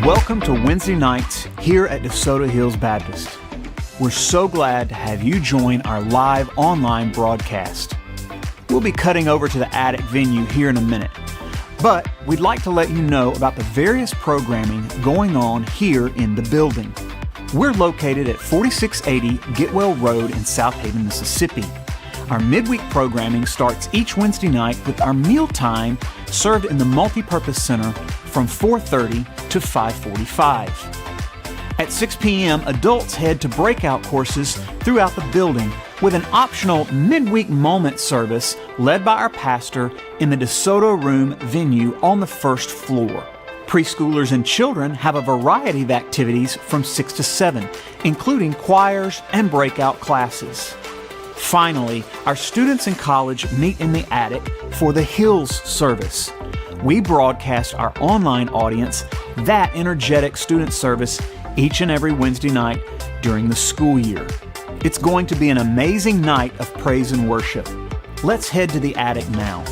Welcome to Wednesday nights here at DeSoto Hills Baptist. We're so glad to have you join our live online broadcast. We'll be cutting over to the attic venue here in a minute, but we'd like to let you know about the various programming going on here in the building. We're located at 4680 Getwell Road in South Haven, Mississippi. Our midweek programming starts each Wednesday night with our mealtime served in the Multipurpose Center from 4:30 to 5:45. At 6 p.m., adults head to breakout courses throughout the building with an optional midweek moment service led by our pastor in the DeSoto Room venue on the first floor. Preschoolers and children have a variety of activities from 6 to 7, including choirs and breakout classes. Finally, our students in college meet in the attic for the Hills service. We broadcast our online audience that energetic student service each and every Wednesday night during the school year. It's going to be an amazing night of praise and worship. Let's head to the attic now.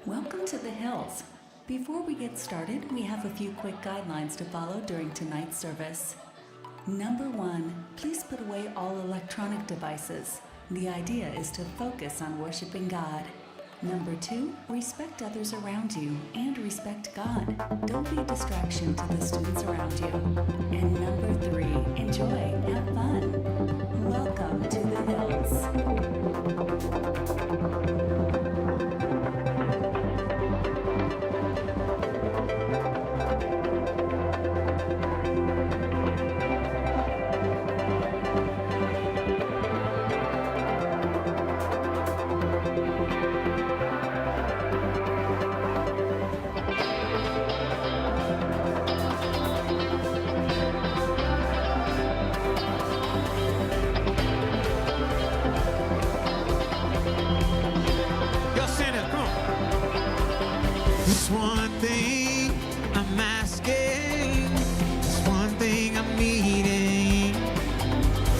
Welcome to the Hills. Before we get started, we have a few quick guidelines to follow during tonight's service. Number 1, please put away all electronic devices. The idea is to focus on worshiping God. Number 2, respect others around you and respect God. Don't be a distraction to the students around you. And number 3, enjoy, have fun. Welcome to the Hills. One thing I'm asking, there's one thing I'm needing,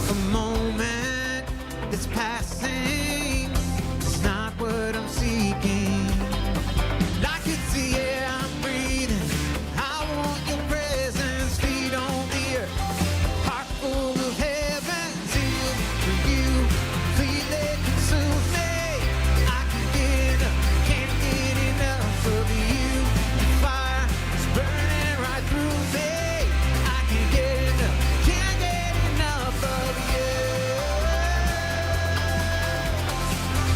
a moment that's passing, it's not what I'm seeking. I can see it, I'm breathing, I want your presence, feet on the earth, heart full of heaven, zeal for you, completely consume me. I can get enough, can't get enough of you. Burning right through me, I can't get enough of you.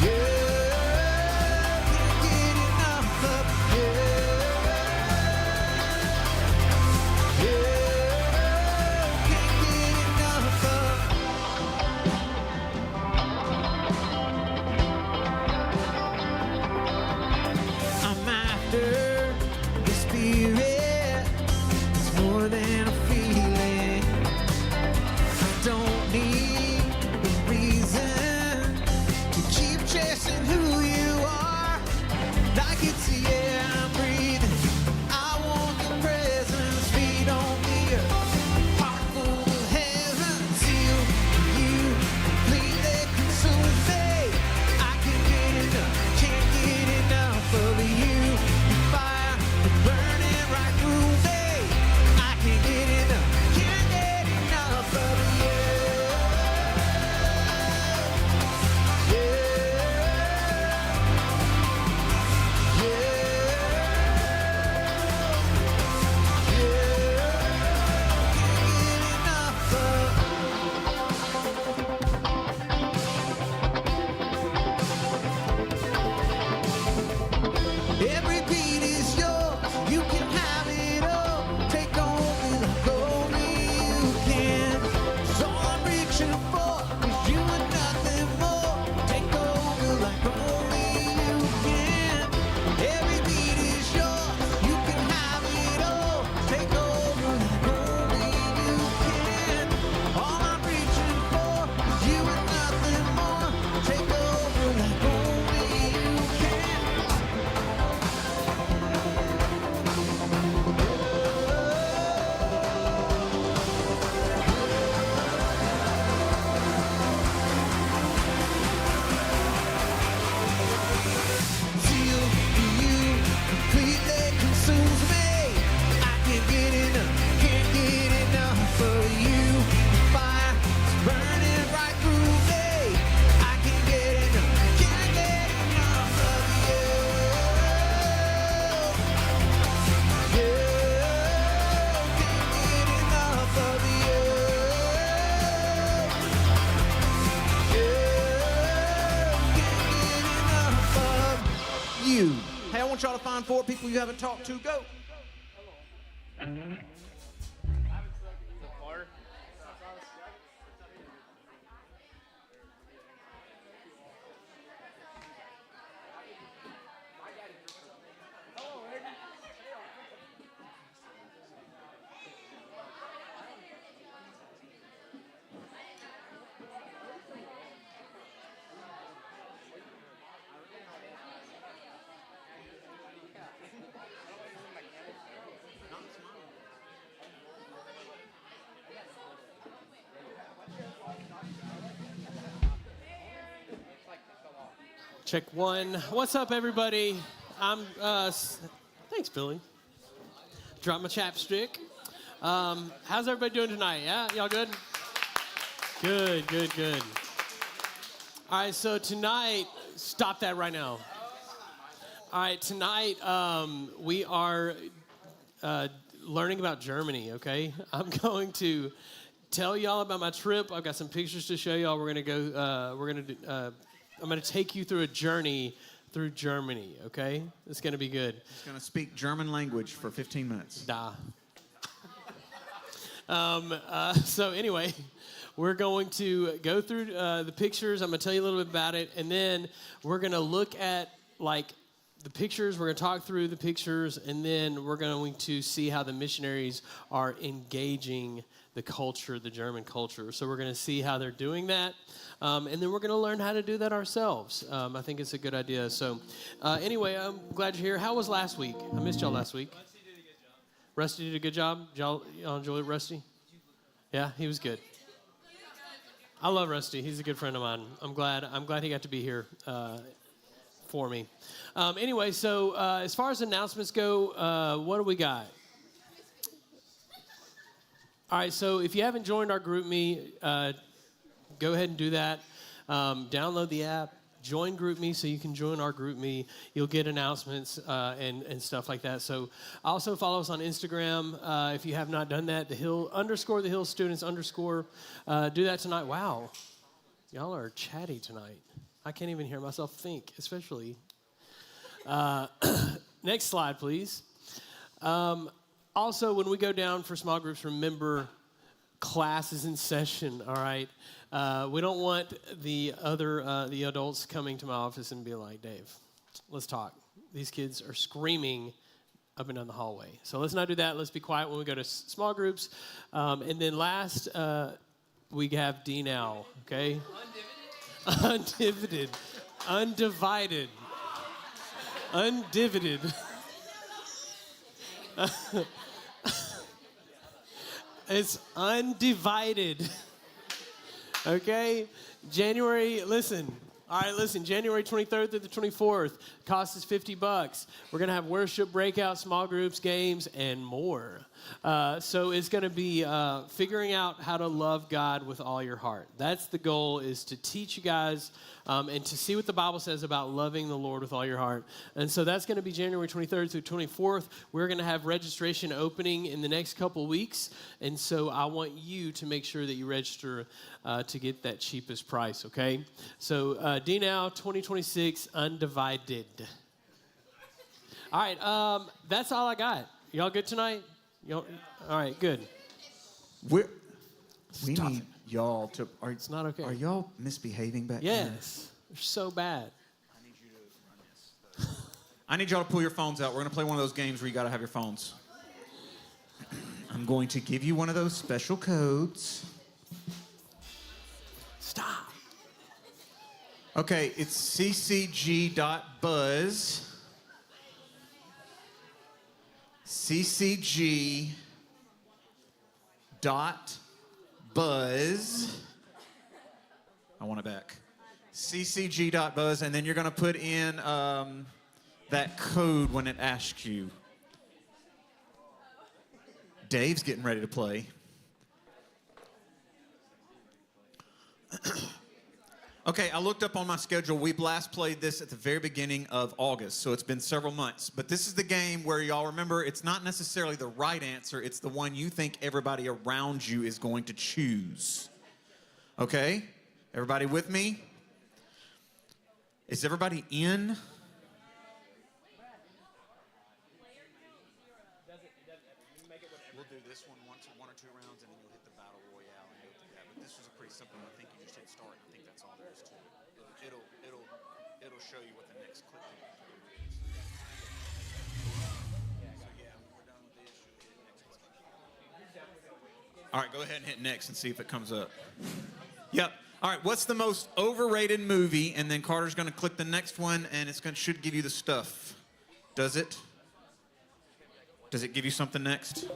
Yeah, can't get enough of you. Yeah, can't get enough of I'm after the Spirit, it's more than a feeling. I don't need a reason to keep chasing who you are. I can see it, I'm breathing. I want your presence, feet on the earth, heart full of heaven, seal you completely consume me. y'all to find 4 people you haven't talked to. Go. Check 1. What's up, everybody? Thanks, Billy. Drop my chapstick. How's everybody doing tonight? Yeah, y'all good? Good. All right, so tonight, stop that right now. All right, tonight we are learning about Germany, okay? I'm going to tell y'all about my trip. I've got some pictures to show y'all. I'm going to take you through a journey through Germany, okay? It's going to be good. He's going to speak German language for 15 minutes. Da. So anyway, we're going to go through the pictures. I'm going to tell you a little bit about it, and then we're going to look at, the pictures. We're going to talk through the pictures, and then we're going to see how the missionaries are engaging the culture, the German culture. So we're going to see how they're doing that. And then we're going to learn how to do that ourselves. I think it's a good idea. So anyway, I'm glad you're here. How was last week? I missed y'all last week. Rusty did a good job. Y'all enjoy it, Rusty? Yeah, he was good. I love Rusty. He's a good friend of mine. I'm glad he got to be here for me. Anyway, so as far as announcements go, what do we got? All right, so if you haven't joined our GroupMe, go ahead and do that. Download the app, join GroupMe so you can join our GroupMe. You'll get announcements and stuff like that. So also follow us on Instagram if you have not done that. The Hill Students _ do that tonight. Wow, y'all are chatty tonight. I can't even hear myself think, especially. Next slide, please. Also, when we go down for small groups, remember class is in session, all right? We don't want the adults coming to my office and being like, Dave, let's talk. These kids are screaming up and down the hallway. So let's not do that. Let's be quiet when we go to small groups. And then last, we have D now, okay? Undivided. Undivided. Undivided. It's undivided. Okay? January 23rd through the 24th. Cost is $50. We're going to have worship, breakout, small groups, games, and more. So it's going to be figuring out how to love God with all your heart. That's the goal, is to teach you guys and to see what the Bible says about loving the Lord with all your heart. And so that's going to be January 23rd through 24th. We're going to have registration opening in the next couple weeks. And so I want you to make sure that you register to get that cheapest price, okay? So DNOW 2026 Undivided. All right, that's all I got. Y'all good tonight? All right, good. We need y'all to. It's not okay. Are y'all misbehaving back here? Yes, they're so bad. I need you to run this. I need y'all to pull your phones out. We're going to play one of those games where you got to have your phones. I'm going to give you one of those special codes. Stop. Okay, it's ccg.buzz. ccg.buzz. I want it back. ccg.buzz, and then you're going to put in that code when it asks you. Dave's getting ready to play. Okay, I looked up on my schedule. We last played this at the very beginning of August, so it's been several months. But this is the game where y'all remember it's not necessarily the right answer. It's the one you think everybody around you is going to choose. Okay? Everybody with me? Is everybody in? one or two rounds, and then you'll hit the battle royale and go through that. But this was a pretty simple one. I think you just hit start. I think that's all there is to it. It'll show you what the next clip is. So yeah, when we're done with this, you'll hit next clip. All right, go ahead and hit next and see if it comes up. Yep. All right, what's the most overrated movie? And then Carter's going to click the next one, and should give you the stuff. Does it? Does it give you something next?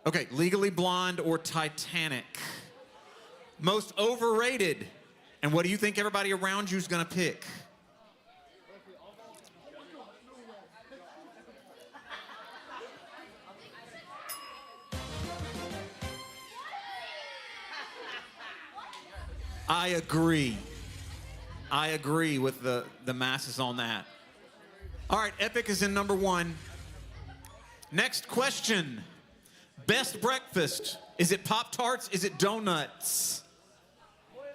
Okay, Legally Blonde or Titanic? Most overrated. And what do you think everybody around you is going to pick? I agree. I agree with the masses on that. All right, Epic is in number 1. Next question. Best breakfast. Is it Pop-Tarts? Is it donuts?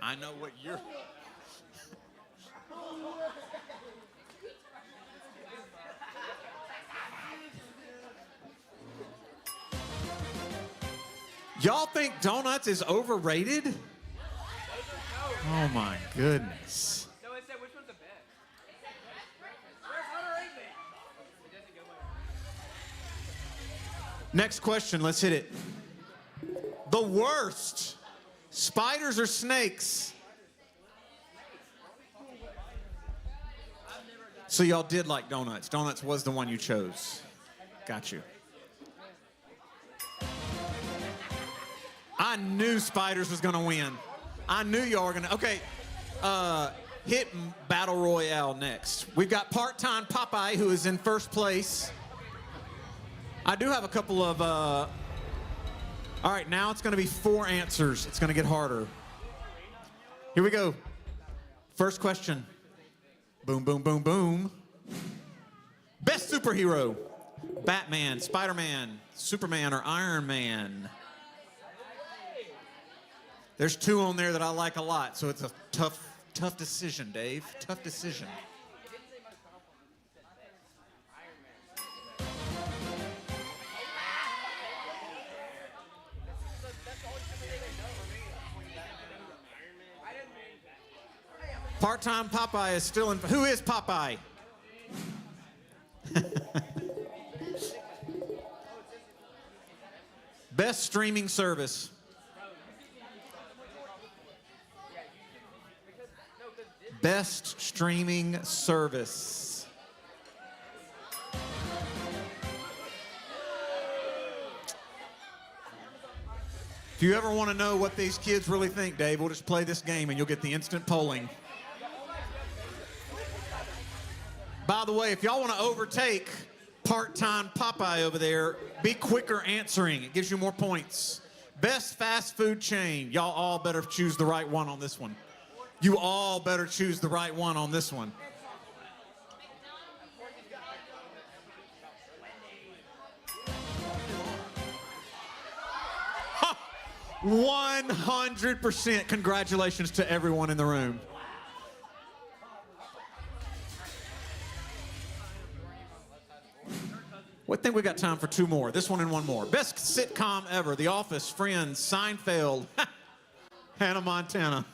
I know what you're... Y'all think donuts is overrated? Oh my goodness. No, it said which one's the best. Next question, let's hit it. The worst. Spiders or snakes? So y'all did like donuts. Donuts was the one you chose. Got you. I knew spiders was gonna win. I knew y'all were gonna. Okay, hit Battle Royale next. We've got part-time Popeye, who is in first place. I do have a couple of, all right, now it's gonna be 4 answers. It's gonna get harder. Here we go. First question. Boom, boom, boom, boom. Best superhero. Batman, Spider-Man, Superman, or Iron Man. There's 2 on there that I like a lot, so it's a tough decision, Dave. Tough decision. Part-time Popeye is still in. Who is Popeye? Best streaming service. Best streaming service. If you ever want to know what these kids really think, Dave, we'll just play this game and you'll get the instant polling. By the way, if y'all want to overtake part-time Popeye over there, be quicker answering. It gives you more points. Best fast food chain. Y'all all better choose the right one on this one. You all better choose the right one on this one. Ha! 100% congratulations to everyone in the room. I think we got time for 2 more. This one and 1 more. Best sitcom ever. The Office, Friends, Seinfeld, Hannah Montana.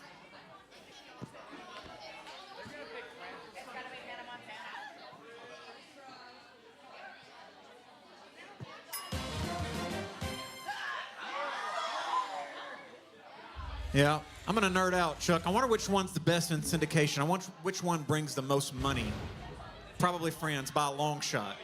Yeah, I'm gonna nerd out, Chuck. I wonder which one's the best in syndication. I wonder which one brings the most money. Probably Friends by a long shot.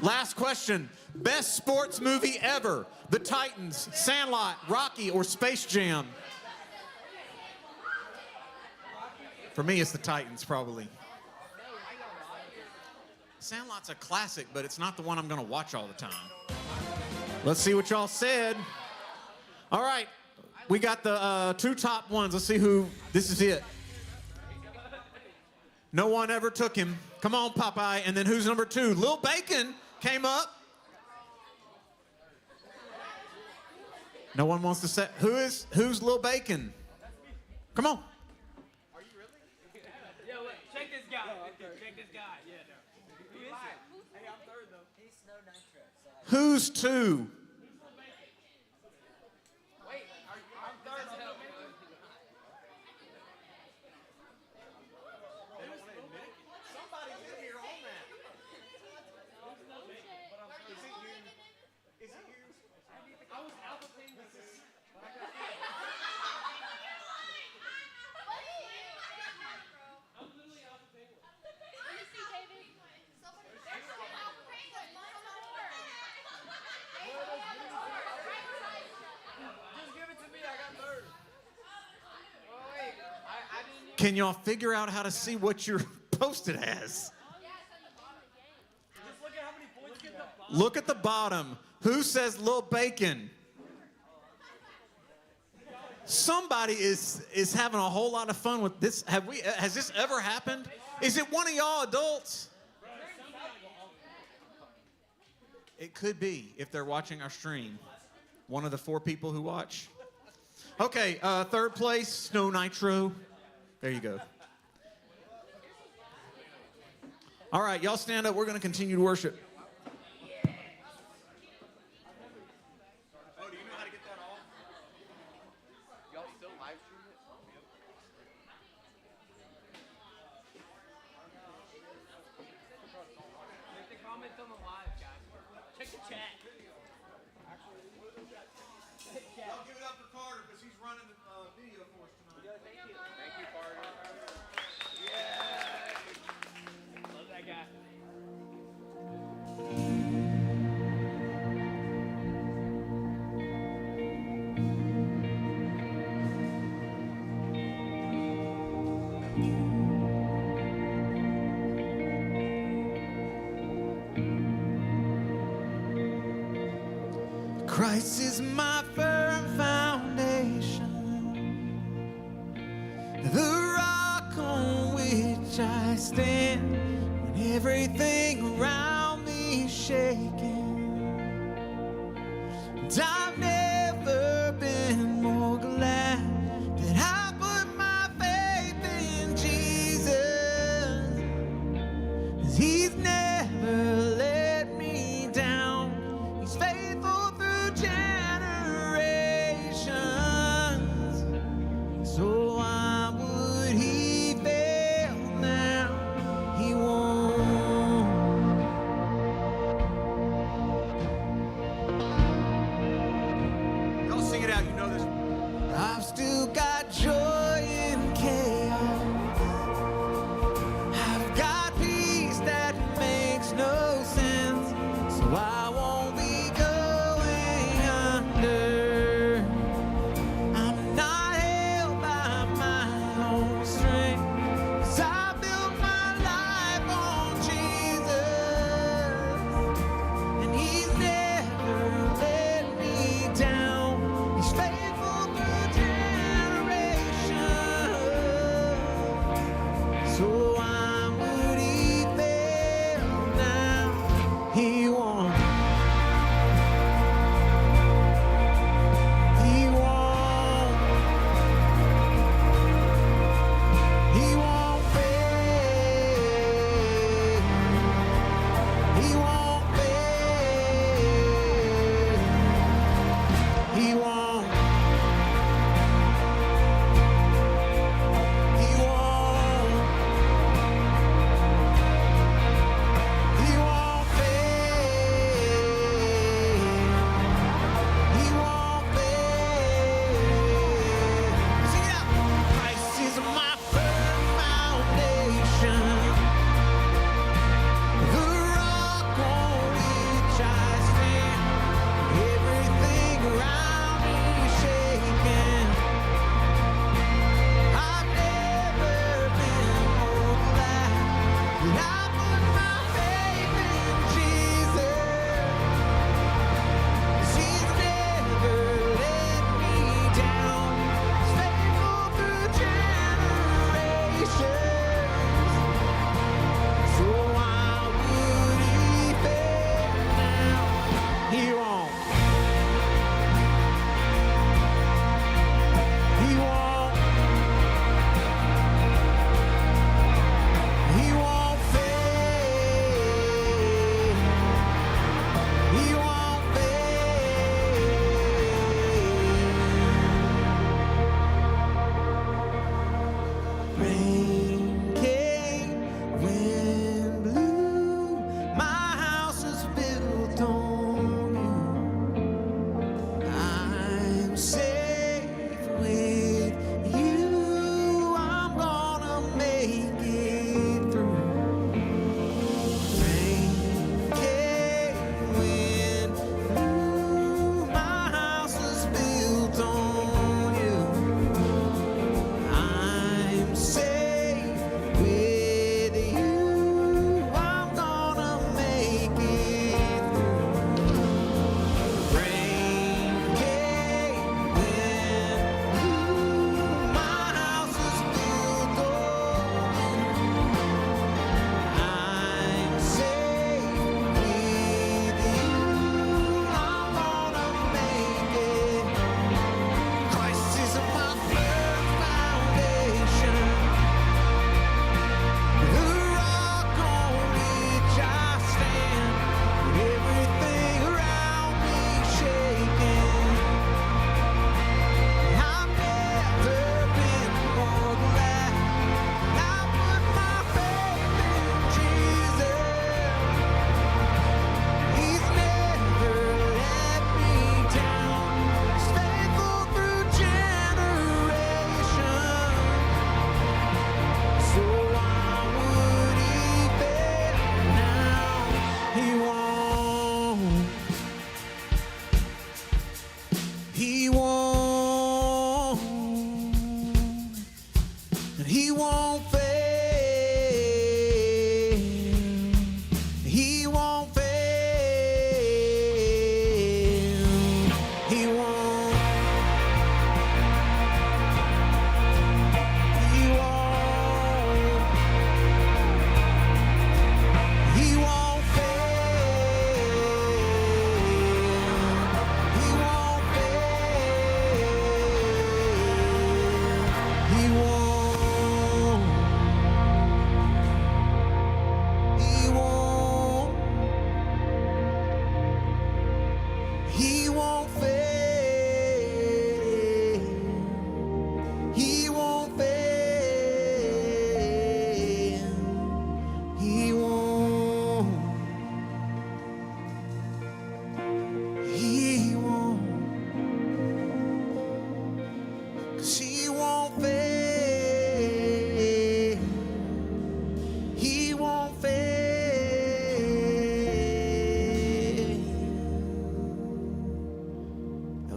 Last question. Best sports movie ever. The Titans, Sandlot, Rocky, or Space Jam? For me, it's the Titans, probably. Sandlot's a classic, but it's not the one I'm gonna watch all the time. Let's see what y'all said. All right, we got the 2 top ones. Let's see who, this is it. No one ever took him. Come on, Popeye. And then who's number 2? Lil Bacon came up. No one wants to say, who's Lil Bacon? Come on. Are you really? Yo, look, check this guy. Check this guy. Yeah, no. Who is it? Hey, I'm third. Who's two? Wait, I'm third. Somebody's in here on that. Is it you? I was Alpha Penguin. I'm literally Alpha Penguin. Just give it to me. I got third. Oh wait, I didn't. Even... Can y'all figure out how to see what you're posted as? Just look at how many points you got. Look at the bottom. Who says Lil Bacon? Somebody is having a whole lot of fun with this. Has this ever happened? Is it one of y'all adults? It could be if they're watching our stream. One of the 4 people who watch. Okay, third place, Snow Nitro. There you go. All right, y'all stand up. We're going to continue to worship. Oh, do you know how to get that off? Y'all still live stream it? Make the comments on the live, guys. Check the chat. Y'all give it up for Carter because he's running the video for us tonight. Thank you, Carter. Love that guy. Christ is my firm foundation, the rock on which I stand when everything around me is shaking. And I've never been more glad that I put my faith in Jesus, 'cause He's never let me down. He's faithful through generations. So why would He fail now? He won't. Y'all sing it out, you know this. I've still got joy in chaos. I've got peace that makes no sense. So I won't be going under. I'm not held by my own strength, 'cause I built my life on Jesus, and He's never let me down. He's faithful through generations. So why would He fail now? He won't.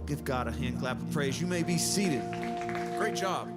Give God a hand clap of praise. You may be seated. Great job.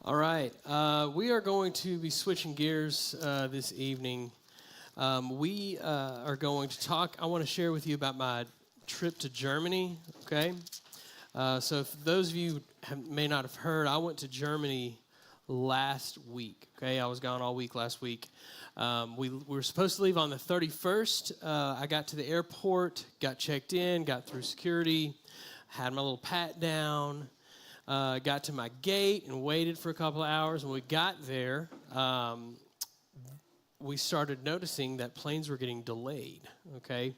All right, we are going to be switching gears this evening. We are going to talk, I want to share with you about my trip to Germany, okay? So if those of you may not have heard, I went to Germany last week, okay? I was gone all week last week. We were supposed to leave on the 31st. I got to the airport, got checked in, got through security, had my little pat down. Got to my gate and waited for a couple of hours. When we got there, we started noticing that planes were getting delayed, okay?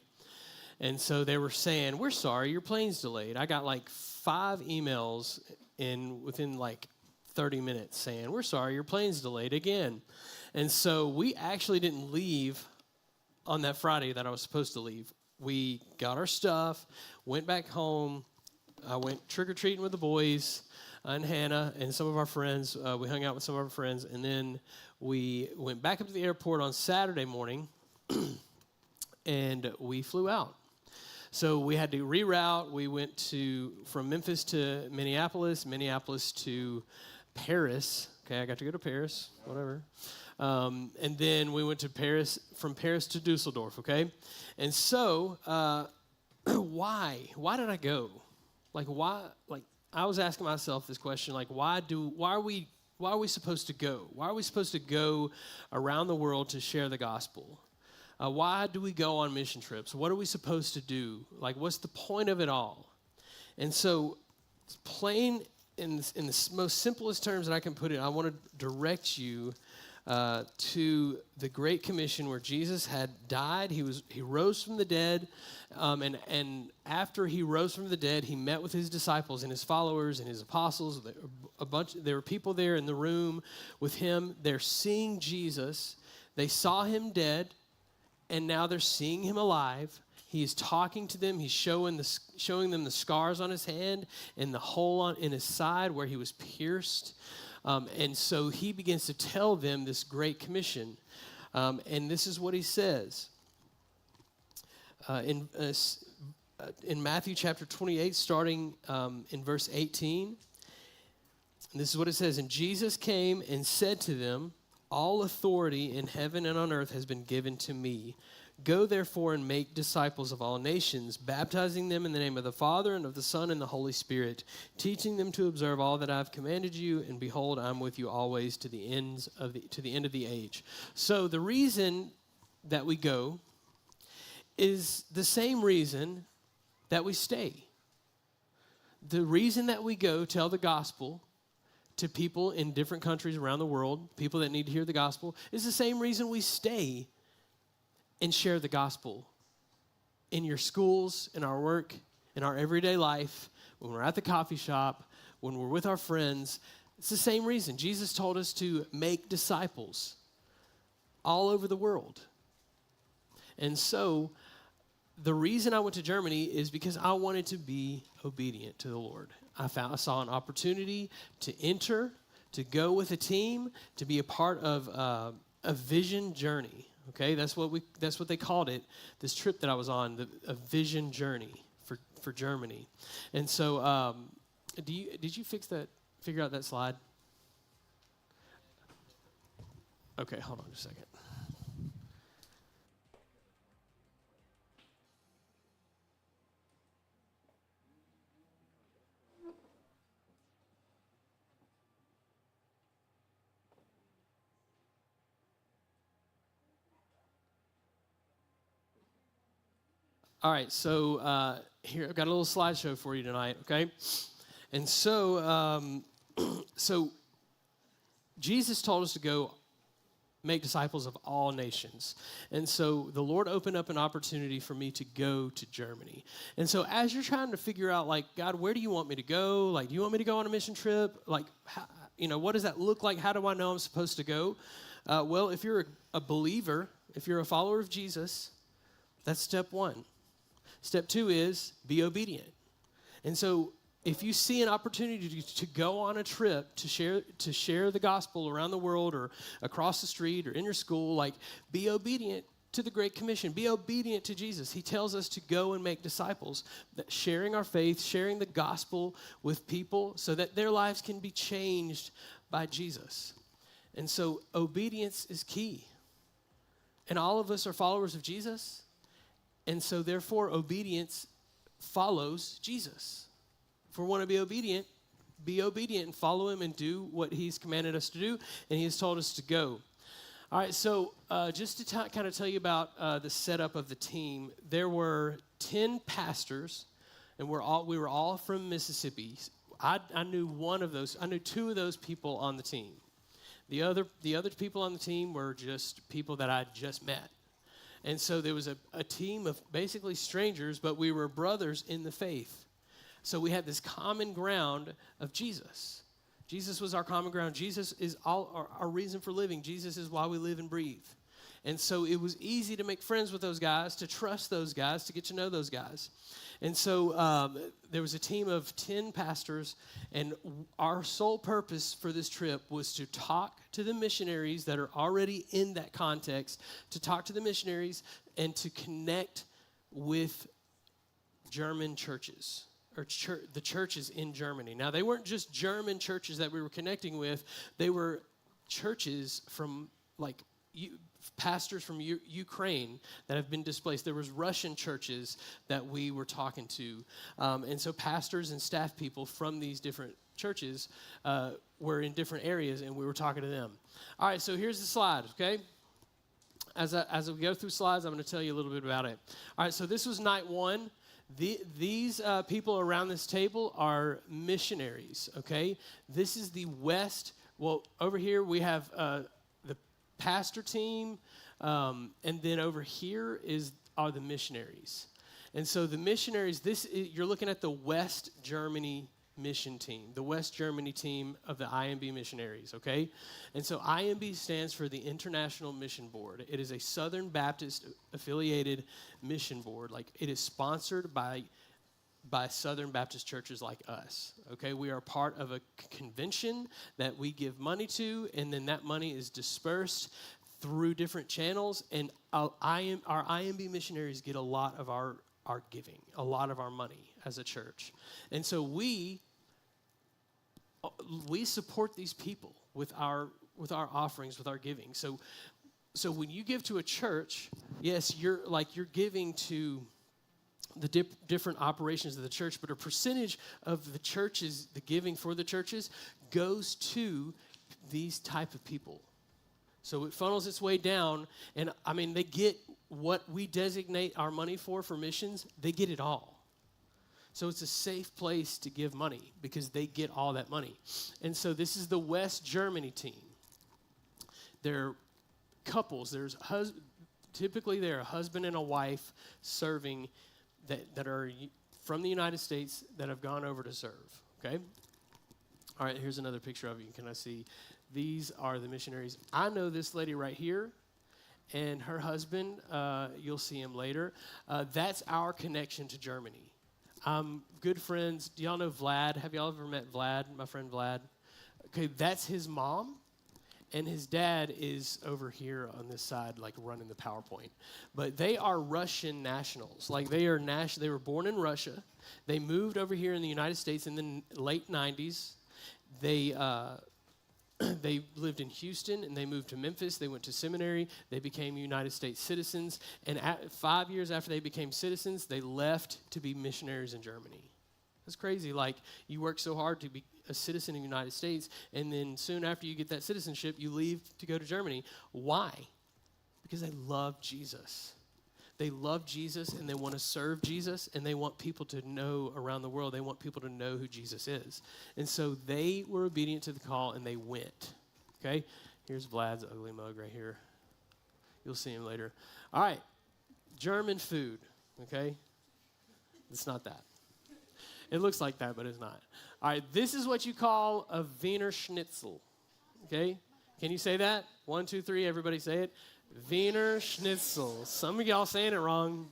And so they were saying, we're sorry, your plane's delayed. I got like 5 emails within like 30 minutes saying, we're sorry, your plane's delayed again. And so we actually didn't leave on that Friday that I was supposed to leave. We got our stuff, went back home. I went trick-or-treating with the boys and Hannah and some of our friends. We hung out with some of our friends, and then we went back up to the airport on Saturday morning, and we flew out. So we had to reroute. We went from Memphis to Minneapolis, Minneapolis to Paris. Okay, I got to go to Paris, whatever. And then we went to Paris, from Paris to Dusseldorf, okay? And so why? Why did I go? Like, why? Like, I was asking myself this question, like, why are we supposed to go? Why are we supposed to go around the world to share the gospel? Why do we go on mission trips? What are we supposed to do? Like, what's the point of it all? And so, plain in the most simplest terms that I can put it, I want to direct you to the Great Commission, where Jesus had died. He rose from the dead, and after he rose from the dead, he met with his disciples and his followers and his apostles. There were people there in the room with him. They're seeing Jesus. They saw him dead, and now they're seeing him alive. He is talking to them. He's showing them the scars on his hand and the hole in his side where he was pierced. And so he begins to tell them this great commission. And this is what he says. In Matthew chapter 28, starting in verse 18. And this is what it says. And Jesus came and said to them, all authority in heaven and on earth has been given to me. Go therefore and make disciples of all nations, baptizing them in the name of the Father and of the Son and the Holy Spirit, teaching them to observe all that I have commanded you, and behold, I'm with you always to the end of the age. So the reason that we go is the same reason that we stay. The reason that we go tell the gospel to people in different countries around the world, people that need to hear the gospel, is the same reason we stay and share the gospel in your schools, in our work, in our everyday life, when we're at the coffee shop, when we're with our friends. It's the same reason. Jesus told us to make disciples all over the world. And so the reason I went to Germany is because I wanted to be obedient to the Lord. I saw an opportunity to enter, to go with a team, to be a part of a vision journey. Okay, that's what they called it. This trip that I was on, a vision journey for Germany. And so, did you figure out that slide? Okay, hold on just a second. All right, so here I've got a little slideshow for you tonight, okay? And so, so Jesus told us to go make disciples of all nations. And so the Lord opened up an opportunity for me to go to Germany. And so as you're trying to figure out, like, God, where do you want me to go? Like, do you want me to go on a mission trip? Like, how, what does that look like? How do I know I'm supposed to go? Well, if you're a believer, if you're a follower of Jesus, that's step one. Step two is be obedient. And so if you see an opportunity to go on a trip to share the gospel around the world or across the street or in your school, like, be obedient to the Great Commission. Be obedient to Jesus. He tells us to go and make disciples, that sharing our faith, sharing the gospel with people so that their lives can be changed by Jesus. And so obedience is key. And all of us are followers of Jesus. And so therefore obedience follows Jesus. If we want to be obedient and follow him and do what he's commanded us to do, and he has told us to go. All right, so just to kind of tell you about the setup of the team, there were 10 pastors, and we were all from Mississippi. I knew one of those. I knew two of those people on the team. The other people on the team were just people that I just met. And so there was a team of basically strangers, but we were brothers in the faith. So we had this common ground of Jesus. Jesus was our common ground. Jesus is our reason for living. Jesus is why we live and breathe. And so it was easy to make friends with those guys, to trust those guys, to get to know those guys. And so there was a team of 10 pastors, and our sole purpose for this trip was to talk to the missionaries that are already in that context, to talk to the missionaries and to connect with German churches. Or the churches in Germany. Now, they weren't just German churches that we were connecting with. They were churches from, like, pastors from Ukraine that have been displaced. There was Russian churches that we were talking to. And so pastors and staff people from these different churches were in different areas, and we were talking to them. All right, so here's the slide, okay? As we go through slides, I'm going to tell you a little bit about it. All right, so this was night one. These people around this table are missionaries, okay? This is the West. Well, over here we have the pastor team, and then over here are the missionaries. And so the missionaries, you're looking at the West Germany mission team, the West Germany team of the IMB missionaries, okay? And so IMB stands for the International Mission Board. It is a Southern Baptist affiliated mission board. Like, it is sponsored by Southern Baptist churches like us, okay? We are part of a convention that we give money to, and then that money is dispersed through different channels, and our IMB missionaries get a lot of our giving, a lot of our money as a church. And so we support these people with our offerings, with our giving. So when you give to a church, yes, you're giving to the different operations of the church, but a percentage of the churches, the giving for the churches, goes to these type of people. So it funnels its way down, and I mean, they get what we designate our money for missions, they get it all. So it's a safe place to give money because they get all that money. And so this is the West Germany team. They're couples. Typically they're a husband and a wife serving that are from the United States that have gone over to serve, okay? All right, here's another picture of you. Can I see? These are the missionaries. I know this lady right here and her husband. You'll see him later. That's our connection to Germany. Good friends. Do y'all know Vlad? Have y'all ever met Vlad, my friend Vlad? Okay, that's his mom, and his dad is over here on this side, like running the PowerPoint. But they are Russian nationals. Like, they were born in Russia. They moved over here in the United States in the late 90s. They lived in Houston, and they moved to Memphis. They went to seminary. They became United States citizens. And 5 years after they became citizens, they left to be missionaries in Germany. That's crazy. Like, you work so hard to be a citizen in the United States, and then soon after you get that citizenship, you leave to go to Germany. Why? Because they love Jesus. They love Jesus and they want to serve Jesus, and they want people to know around the world. They want people to know who Jesus is. And so they were obedient to the call and they went. Okay? Here's Vlad's ugly mug right here. You'll see him later. All right. German food. Okay? It's not that. It looks like that, but it's not. All right. This is what you call a Wiener Schnitzel. Okay? Can you say that? 1, 2, 3, everybody say it. Wiener Schnitzel. Some of y'all saying it wrong.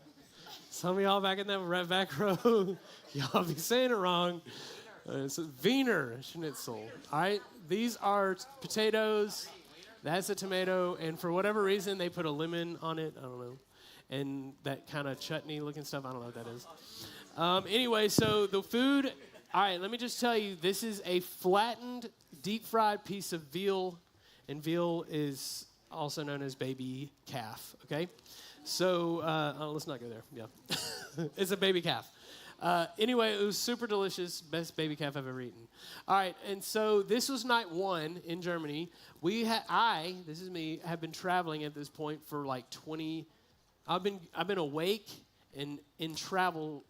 Some of y'all back in that back row, y'all be saying it wrong. It's a Wiener Schnitzel. All right? These are potatoes. That's a tomato. And for whatever reason, they put a lemon on it. I don't know. And that kind of chutney-looking stuff. I don't know what that is. Anyway, so the food. All right, let me just tell you, this is a flattened, deep-fried piece of veal. And veal is also known as baby calf, okay? So, let's not go there, yeah. It's a baby calf. Anyway, it was super delicious, best baby calf I've ever eaten. All right, and so this was night 1 in Germany. This is me, have been traveling at this point for like 20, I've been awake and in travel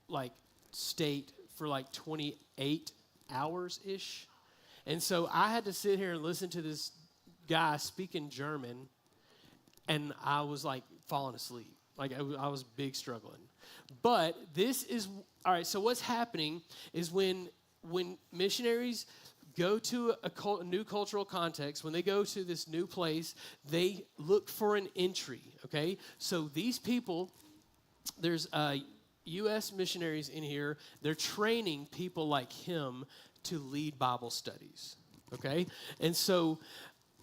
like state for like 28 hours-ish. And so I had to sit here and listen to this guy speaking German, and I was like falling asleep. Like I was big struggling. But this is, all right, so what's happening is when missionaries go to a new cultural context, when they go to this new place, they look for an entry, okay? So these people, there's U.S. missionaries in here, they're training people like him to lead Bible studies, okay? And so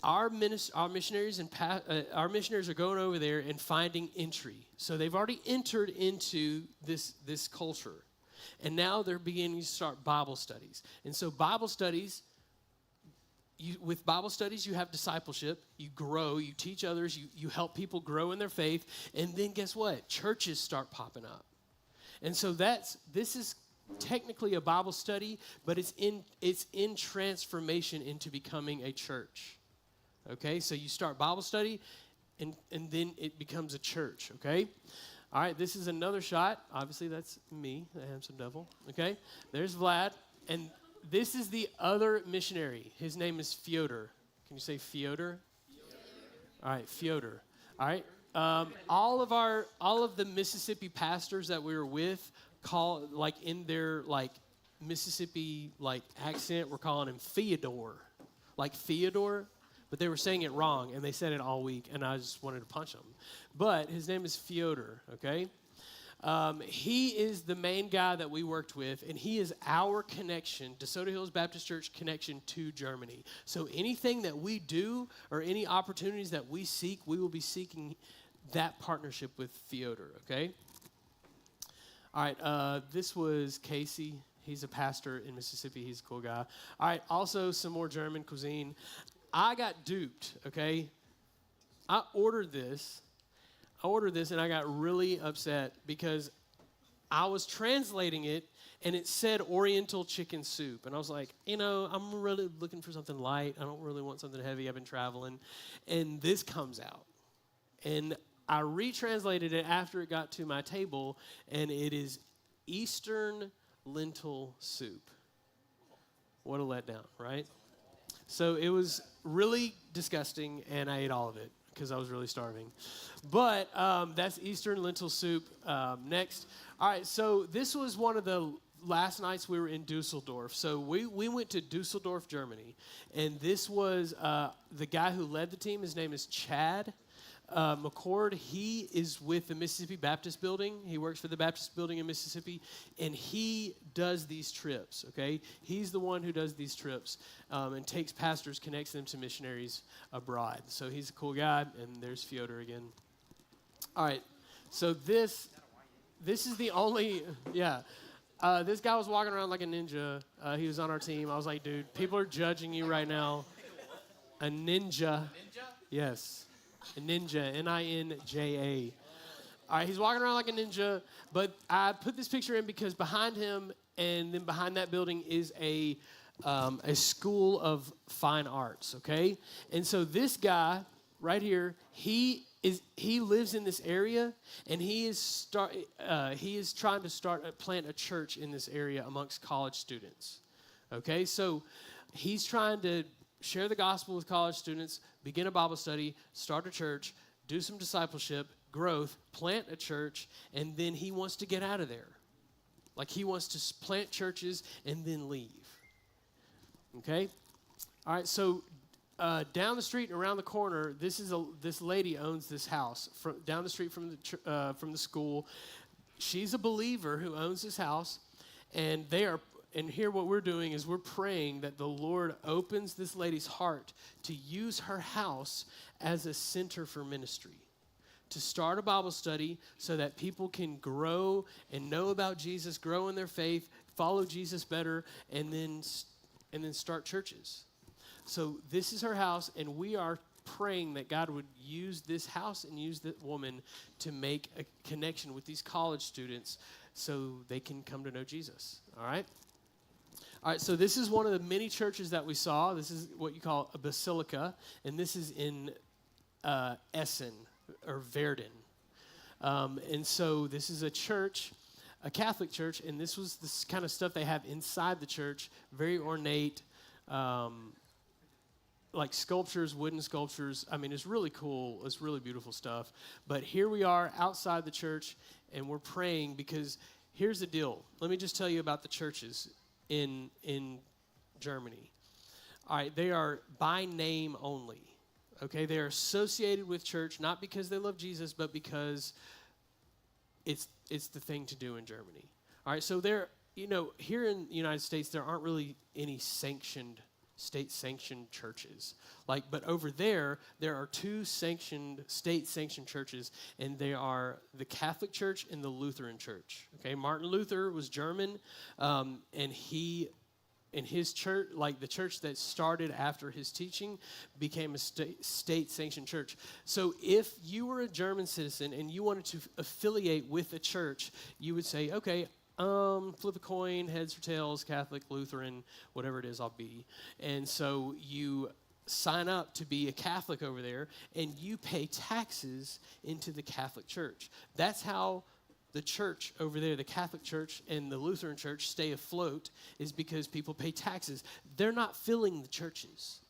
our missionaries are going over there and finding entry. So they've already entered into this culture. And now they're beginning to start Bible studies. And so Bible studies, with Bible studies, you have discipleship. You grow. You teach others. You help people grow in their faith. And then guess what? Churches start popping up. And so this is technically a Bible study, but it's in transformation into becoming a church. Okay, so you start Bible study, and then it becomes a church, okay? All right, this is another shot. Obviously, that's me, the handsome devil, okay? There's Vlad, and this is the other missionary. His name is Fyodor. Can you say Fyodor? All right, Fyodor. All right, all of the Mississippi pastors that we were with call, like, in their, like, Mississippi, like, accent, we're calling him Theodore. Like Theodore. But they were saying it wrong, and they said it all week, and I just wanted to punch them. But his name is Fyodor, okay? He is the main guy that we worked with, and he is our connection, DeSoto Hills Baptist Church connection to Germany. So anything that we do or any opportunities that we seek, we will be seeking that partnership with Fyodor, okay? All right, this was Casey. He's a pastor in Mississippi. He's a cool guy. All right, also some more German cuisine. I got duped, okay? I ordered this, and I got really upset because I was translating it, and it said Oriental chicken soup. And I was like, I'm really looking for something light. I don't really want something heavy. I've been traveling. And this comes out. And I retranslated it after it got to my table, and it is Eastern lentil soup. What a letdown, right? So it was really disgusting, and I ate all of it because I was really starving. But that's Eastern lentil soup. Next. All right, so this was one of the last nights we were in Dusseldorf. So we went to Dusseldorf, Germany, and this was the guy who led the team. His name is Chad McCord. He is with the Mississippi Baptist Building. He works for the Baptist Building in Mississippi, and he does these trips, okay? He's the one who does these trips and takes pastors, connects them to missionaries abroad. So he's a cool guy, and there's Fyodor again. All right, so this is the only, this guy was walking around like a ninja. He was on our team. I was like, dude, people are judging you right now. A ninja? Yes. A ninja, Ninja. All right, he's walking around like a ninja, but I put this picture in because behind him and then behind that building is a school of fine arts, okay? And so this guy right here, he is he lives in this area, and he is trying to plant a church in this area amongst college students. Okay, so he's trying to share the gospel with college students, begin a Bible study, start a church, do some discipleship, growth, plant a church, and then he wants to get out of there. Like he wants to plant churches and then leave. Okay? All right, so down the street and around the corner, this lady owns this house down the street from the school. She's a believer who owns this house, and here what we're doing is we're praying that the Lord opens this lady's heart to use her house as a center for ministry, to start a Bible study so that people can grow and know about Jesus, grow in their faith, follow Jesus better, and then start churches. So this is her house, and we are praying that God would use this house and use that woman to make a connection with these college students so they can come to know Jesus. All right? All right, so this is one of the many churches that we saw. This is what you call a basilica, and this is in Essen or Verden. And so this is a church, a Catholic church, and this was this kind of stuff they have inside the church, very ornate, like sculptures, wooden sculptures. I mean, it's really cool. It's really beautiful stuff. But here we are outside the church, and we're praying because here's the deal. Let me just tell you about the churches in Germany. All right, they are by name only. Okay, they are associated with church, not because they love Jesus, but because it's the thing to do in Germany. All right, so here in the United States, there aren't really any state-sanctioned churches. But over there are two state-sanctioned churches, and they are the Catholic Church and the Lutheran Church. Okay, Martin Luther was German, and his church, the church that started after his teaching, became a state-sanctioned church. So if you were a German citizen and you wanted to affiliate with a church, you would say, okay, flip a coin, heads or tails, Catholic, Lutheran, whatever it is, I'll be. And so you sign up to be a Catholic over there, and you pay taxes into the Catholic Church. That's how the church over there, the Catholic Church and the Lutheran Church, stay afloat, is because people pay taxes. They're not filling the churches.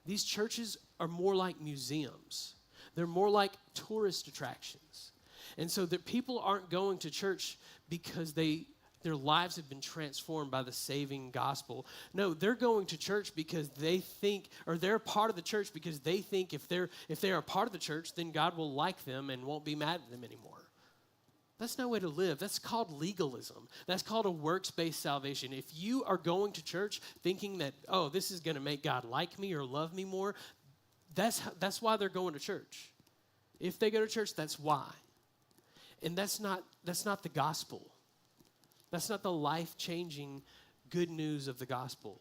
These churches are more like museums. They're more like tourist attractions. And so the people aren't going to church because their lives have been transformed by the saving gospel. No, they're going to church because they think, or they're part of the church because they think if they are a part of the church, then God will like them and won't be mad at them anymore. That's no way to live. That's called legalism. That's called a works-based salvation. If you are going to church thinking that, oh, this is going to make God like me or love me more, that's why they're going to church. If they go to church, that's why. And that's not the gospel. That's not the life-changing good news of the gospel.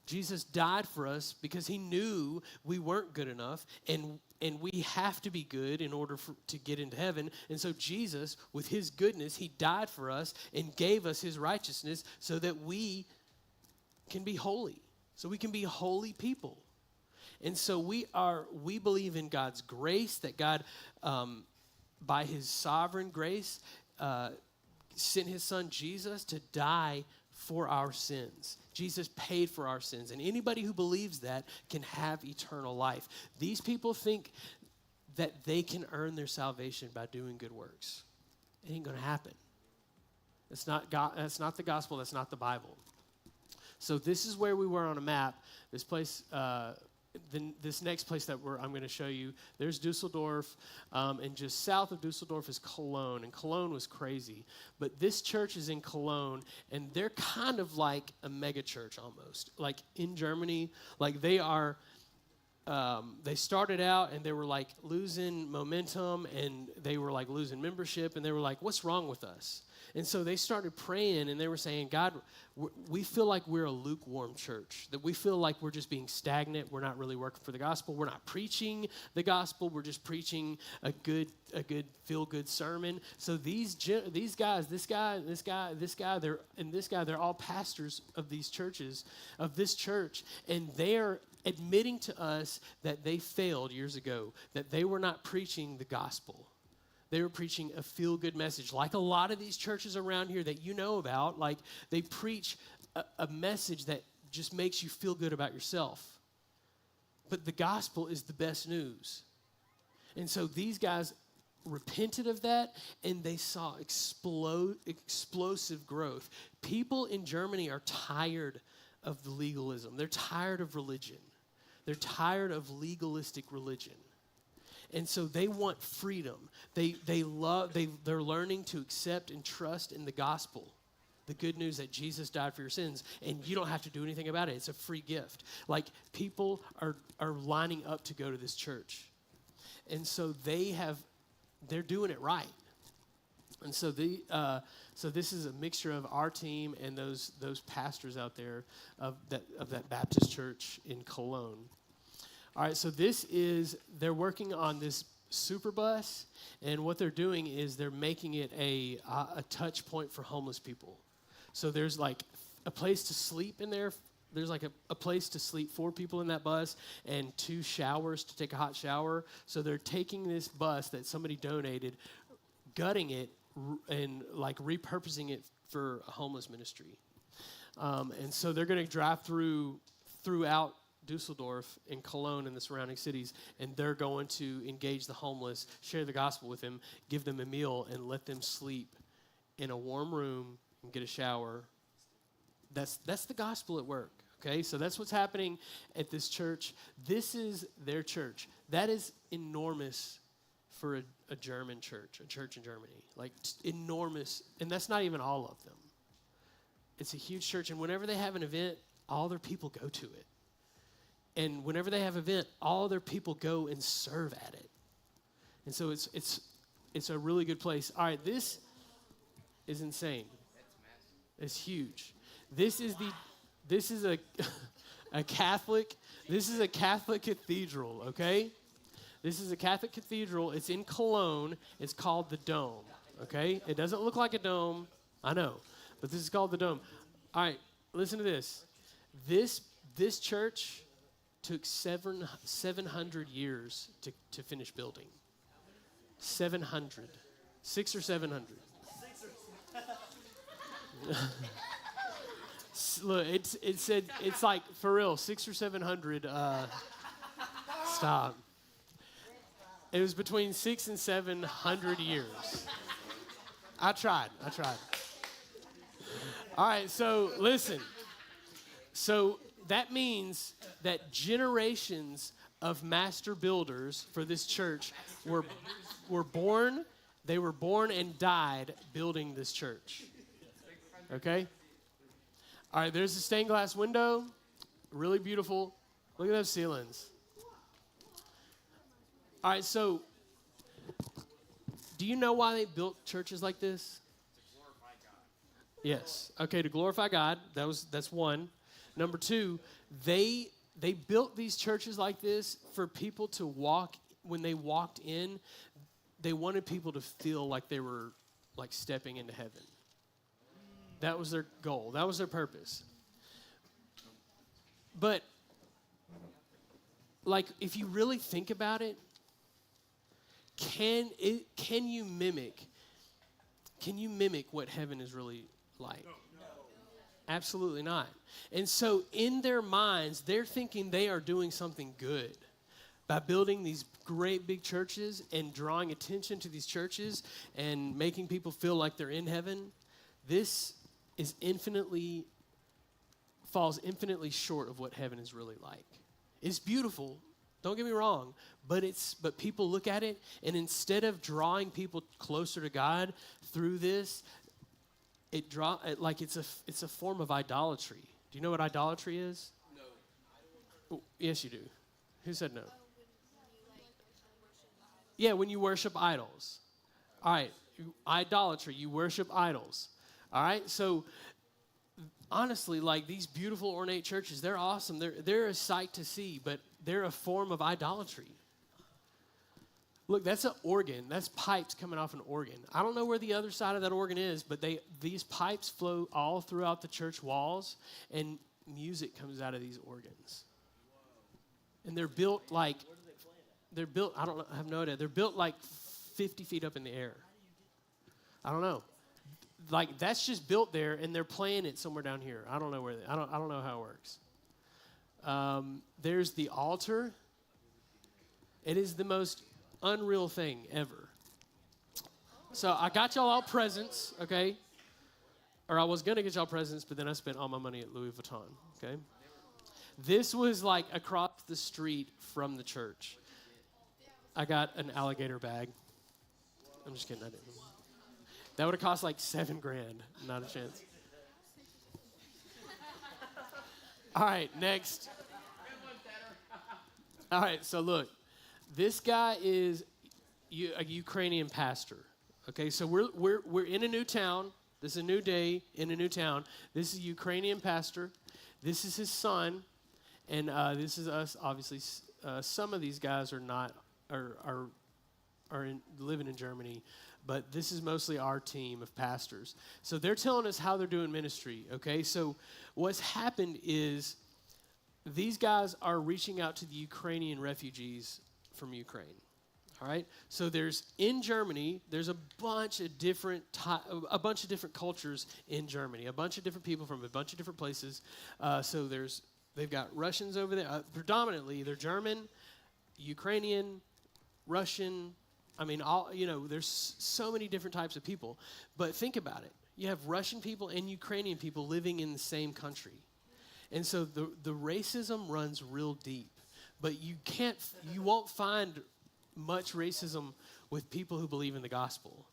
Jesus died for us because he knew we weren't good enough, and we have to be good in order to get into heaven. And so Jesus, with his goodness, he died for us and gave us his righteousness so that we can be holy, so we can be holy people. And so we believe in God's grace, that God, by his sovereign grace, sent his son Jesus to die for our sins. Jesus paid for our sins, and anybody who believes that can have eternal life. These people think that they can earn their salvation by doing good works. It ain't going to happen. That's not the gospel. That's not the Bible. So this is where we were on a map. This place, this next place that I'm going to show you, there's Dusseldorf, and just south of Dusseldorf is Cologne, and Cologne was crazy. But this church is in Cologne, and they're kind of like a mega church almost. Like in Germany, like they started out and they were like losing momentum, and they were like losing membership, and they were like, what's wrong with us? And so they started praying, and they were saying, God, we feel like we're a lukewarm church, that we feel like we're just being stagnant. We're not really working for the gospel. We're not preaching the gospel. We're just preaching a good feel-good sermon. So these guys, this guy, they're all pastors of these churches, of this church, and they're admitting to us that they failed years ago, that they were not preaching the gospel. They were preaching a feel-good message, like a lot of these churches around here that you know about. Like, they preach a message that just makes you feel good about yourself. But the gospel is the best news. And so these guys repented of that, and they saw explosive growth. People in Germany are tired of the legalism. They're tired of religion. They're tired of legalistic religion. And so they want freedom. They're learning to accept and trust in the gospel, the good news that Jesus died for your sins, and you don't have to do anything about it. It's a free gift. Like, people are lining up to go to this church. And so they're doing it right. And so so this is a mixture of our team and those pastors out there of that Baptist church in Cologne. All right, so they're working on this super bus, and what they're doing is they're making it a touch point for homeless people. So there's like a place to sleep in there. There's like a place to sleep 4 people in that bus and 2 showers to take a hot shower. So they're taking this bus that somebody donated, gutting it, and like repurposing it for a homeless ministry. And so they're going to drive throughout Dusseldorf and Cologne and the surrounding cities, and they're going to engage the homeless, share the gospel with them, give them a meal, and let them sleep in a warm room and get a shower. That's the gospel at work, okay? So that's what's happening at this church. This is their church. That is enormous for a German church, a church in Germany. Like, enormous, and that's not even all of them. It's a huge church, and whenever they have an event, all their people go to it. And whenever they have an event, all their people go and serve at it. And so it's a really good place. All right, this is insane. It's huge. This is a Catholic cathedral, okay? This is a Catholic cathedral. It's in Cologne. It's called the Dome, okay? It doesn't look like a dome, I know, but this is called the Dome. All right, listen to this. This church took 700 years to finish building. 700. 600 or 700. Look, it said, it's like, for real, 600 or 700. Stop. It was between 600 and 700 years. I tried. All right, so listen. So that means that generations of master builders for this church were born. They were born and died building this church. Okay? All right, there's a stained glass window. Really beautiful. Look at those ceilings. All right, so do you know why they built churches like this? To glorify God. Yes. Okay, to glorify God. That's one. Number 2, they built these churches like this for people to walk. When they walked in, they wanted people to feel like they were like stepping into heaven. That was their goal. That was their purpose. But like, if you really think about it, can you mimic what heaven is really like? No. Absolutely not. And so in their minds, they're thinking they are doing something good by building these great big churches and drawing attention to these churches and making people feel like they're in heaven. This is falls infinitely short of what heaven is really like. It's beautiful, don't get me wrong, but people look at it, and instead of drawing people closer to God through this, it's a form of idolatry. Do you know what idolatry is? No. Oh, yes, you do. Who said no? Yeah, when you worship idols. All right, idolatry, you worship idols. All right, so honestly, like, these beautiful ornate churches, they're awesome. They're a sight to see, but they're a form of idolatry. Look, that's an organ. That's pipes coming off an organ. I don't know where the other side of that organ is, but these pipes flow all throughout the church walls, and music comes out of these organs. And they're built like, I don't know, I have no idea. They're built like 50 feet up in the air. I don't know. Like, that's just built there, and they're playing it somewhere down here. I don't know where. I don't know how it works. There's the altar. It is the most unreal thing ever. So I got y'all presents, okay? Or I was gonna get y'all presents, but then I spent all my money at Louis Vuitton. Okay. This was like across the street from the church. I got an alligator bag. I'm just kidding. I didn't. That would have cost like $7,000. Not a chance. All right, next. All right, so look, this guy is a Ukrainian pastor. Okay, so we're in a new town. This is a new day in a new town. This is a Ukrainian pastor. This is his son, and this is us. Obviously, some of these guys are living in Germany, but this is mostly our team of pastors. So they're telling us how they're doing ministry. Okay, so what's happened is these guys are reaching out to the Ukrainian refugees from Ukraine. All right. So in Germany, there's a bunch of different cultures in Germany. A bunch of different people from a bunch of different places. So they've got Russians over there. Predominantly, they're German, Ukrainian, Russian. I mean, there's so many different types of people. But think about it. You have Russian people and Ukrainian people living in the same country, and so the racism runs real deep. But you won't find much racism with people who believe in the gospel.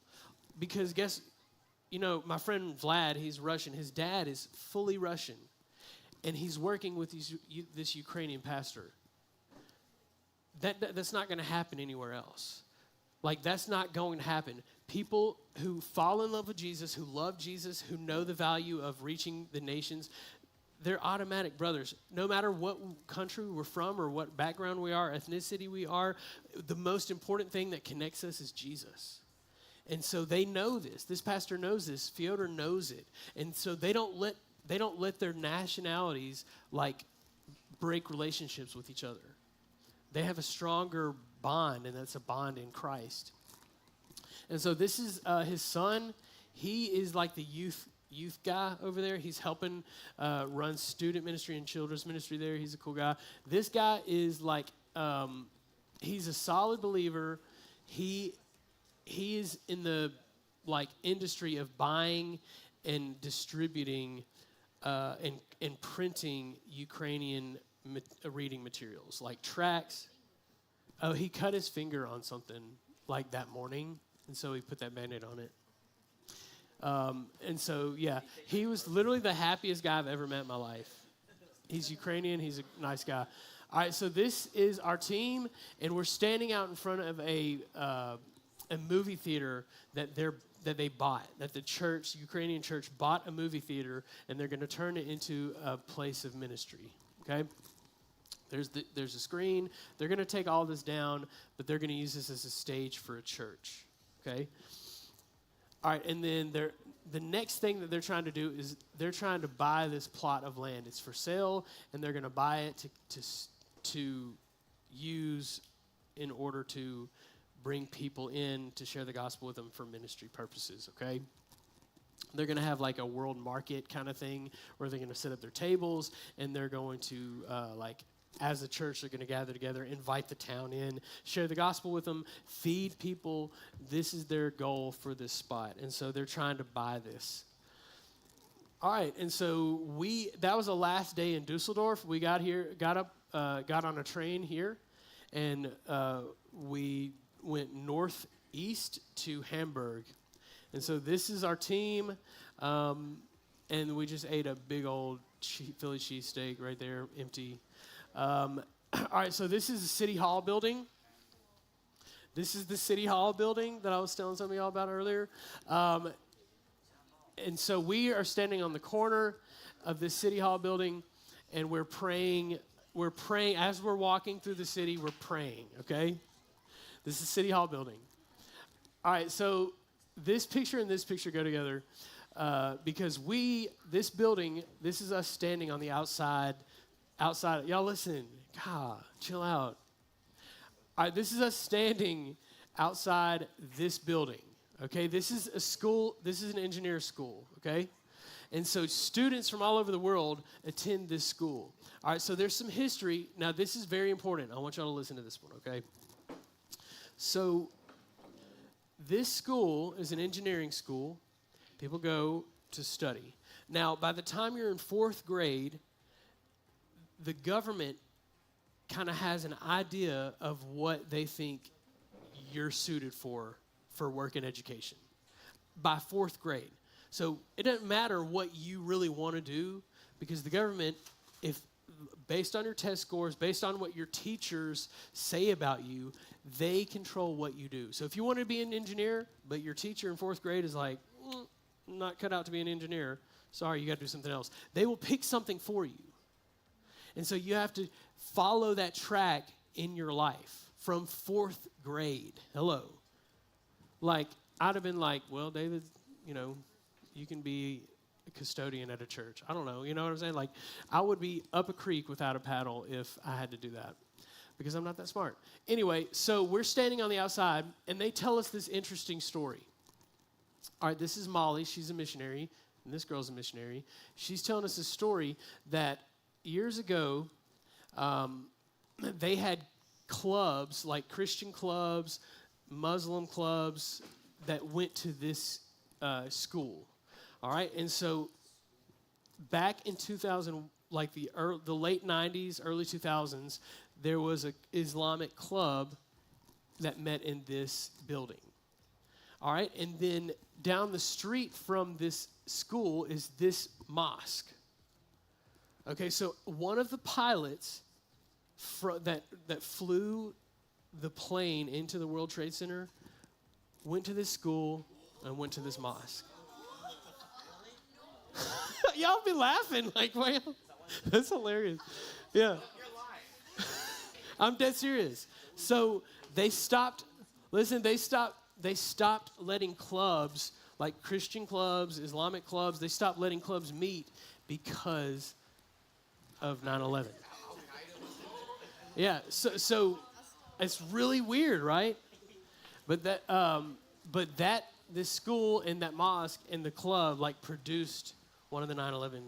Because my friend Vlad, he's Russian. His dad is fully Russian. And he's working with this Ukrainian pastor. That's not going to happen anywhere else. Like, that's not going to happen. People who fall in love with Jesus, who love Jesus, who know the value of reaching the nations, they're automatic brothers. No matter what country we're from or what background we are, ethnicity we are, the most important thing that connects us is Jesus. And so they know this. This pastor knows this. Fyodor knows it. And so they don't let their nationalities like break relationships with each other. They have a stronger bond, and that's a bond in Christ. And so this is his son. He is like the youth guy over there. He's helping run student ministry and children's ministry there. He's a cool guy. This guy is like, he's a solid believer. He is in the like industry of buying and distributing and printing Ukrainian reading materials like tracts. Oh, he cut his finger on something like that morning, and so he put that Band-Aid on it. And so, yeah, he was literally the happiest guy I've ever met in my life. He's Ukrainian. He's a nice guy. All right, so this is our team, and we're standing out in front of a movie theater that they bought, that the church, Ukrainian church, bought a movie theater, and they're going to turn it into a place of ministry, okay? There's a screen. They're going to take all this down, but they're going to use this as a stage for a church, okay? All right, and then the next thing that they're trying to do is they're trying to buy this plot of land. It's for sale, and they're going to buy it to use in order to bring people in to share the gospel with them for ministry purposes, okay? They're going to have like a world market kind of thing where they're going to set up their tables, and they're going to as a church, they're going to gather together, invite the town in, share the gospel with them, feed people. This is their goal for this spot. And so they're trying to buy this. All right, and so that was the last day in Dusseldorf. We got on a train here, and we went northeast to Hamburg. And so this is our team, and we just ate a big old Philly cheesesteak right there, empty. All right, so this is the City Hall building. This is the City Hall building that I was telling some of y'all about earlier. And so we are standing on the corner of this City Hall building, and we're praying. We're praying as we're walking through the city. We're praying, okay? This is City Hall building. All right, so this picture and this picture go together because this building, this is us standing on the outside outside. Y'all listen. God, chill out. All right, this is us standing outside this building, okay? This is a school. This is an engineer school, okay? And so students from all over the world attend this school. All right, so there's some history. Now, this is very important. I want y'all to listen to this one, okay? So this school is an engineering school. People go to study. Now, by the time you're in 4th grade, the government kind of has an idea of what they think you're suited for work and education by 4th grade. So it doesn't matter what you really want to do, because the government, if based on your test scores, based on what your teachers say about you, they control what you do. So if you want to be an engineer, but your teacher in 4th grade is like, not cut out to be an engineer, sorry, you got to do something else, they will pick something for you. And so you have to follow that track in your life from 4th grade. Hello. Like, I'd have been like, well, David, you can be a custodian at a church. I don't know. You know what I'm saying? Like, I would be up a creek without a paddle if I had to do that, because I'm not that smart. Anyway, so we're standing on the outside, and they tell us this interesting story. All right, this is Molly. She's a missionary, and this girl's a missionary. She's telling us a story that years ago, they had clubs, like Christian clubs, Muslim clubs, that went to this school. All right, and so back in 2000, like the late 90s, early 2000s, there was an Islamic club that met in this building. All right, and then down the street from this school is this mosque. Okay, so one of the pilots that flew the plane into the World Trade Center went to this school and went to this mosque. Y'all be laughing like, wow, that's hilarious. Yeah. I'm dead serious. So they stopped letting clubs, like Christian clubs, Islamic clubs, they stopped letting clubs meet because of 9/11. Yeah, so it's really weird, right? But this school and that mosque and the club like produced one of the 9/11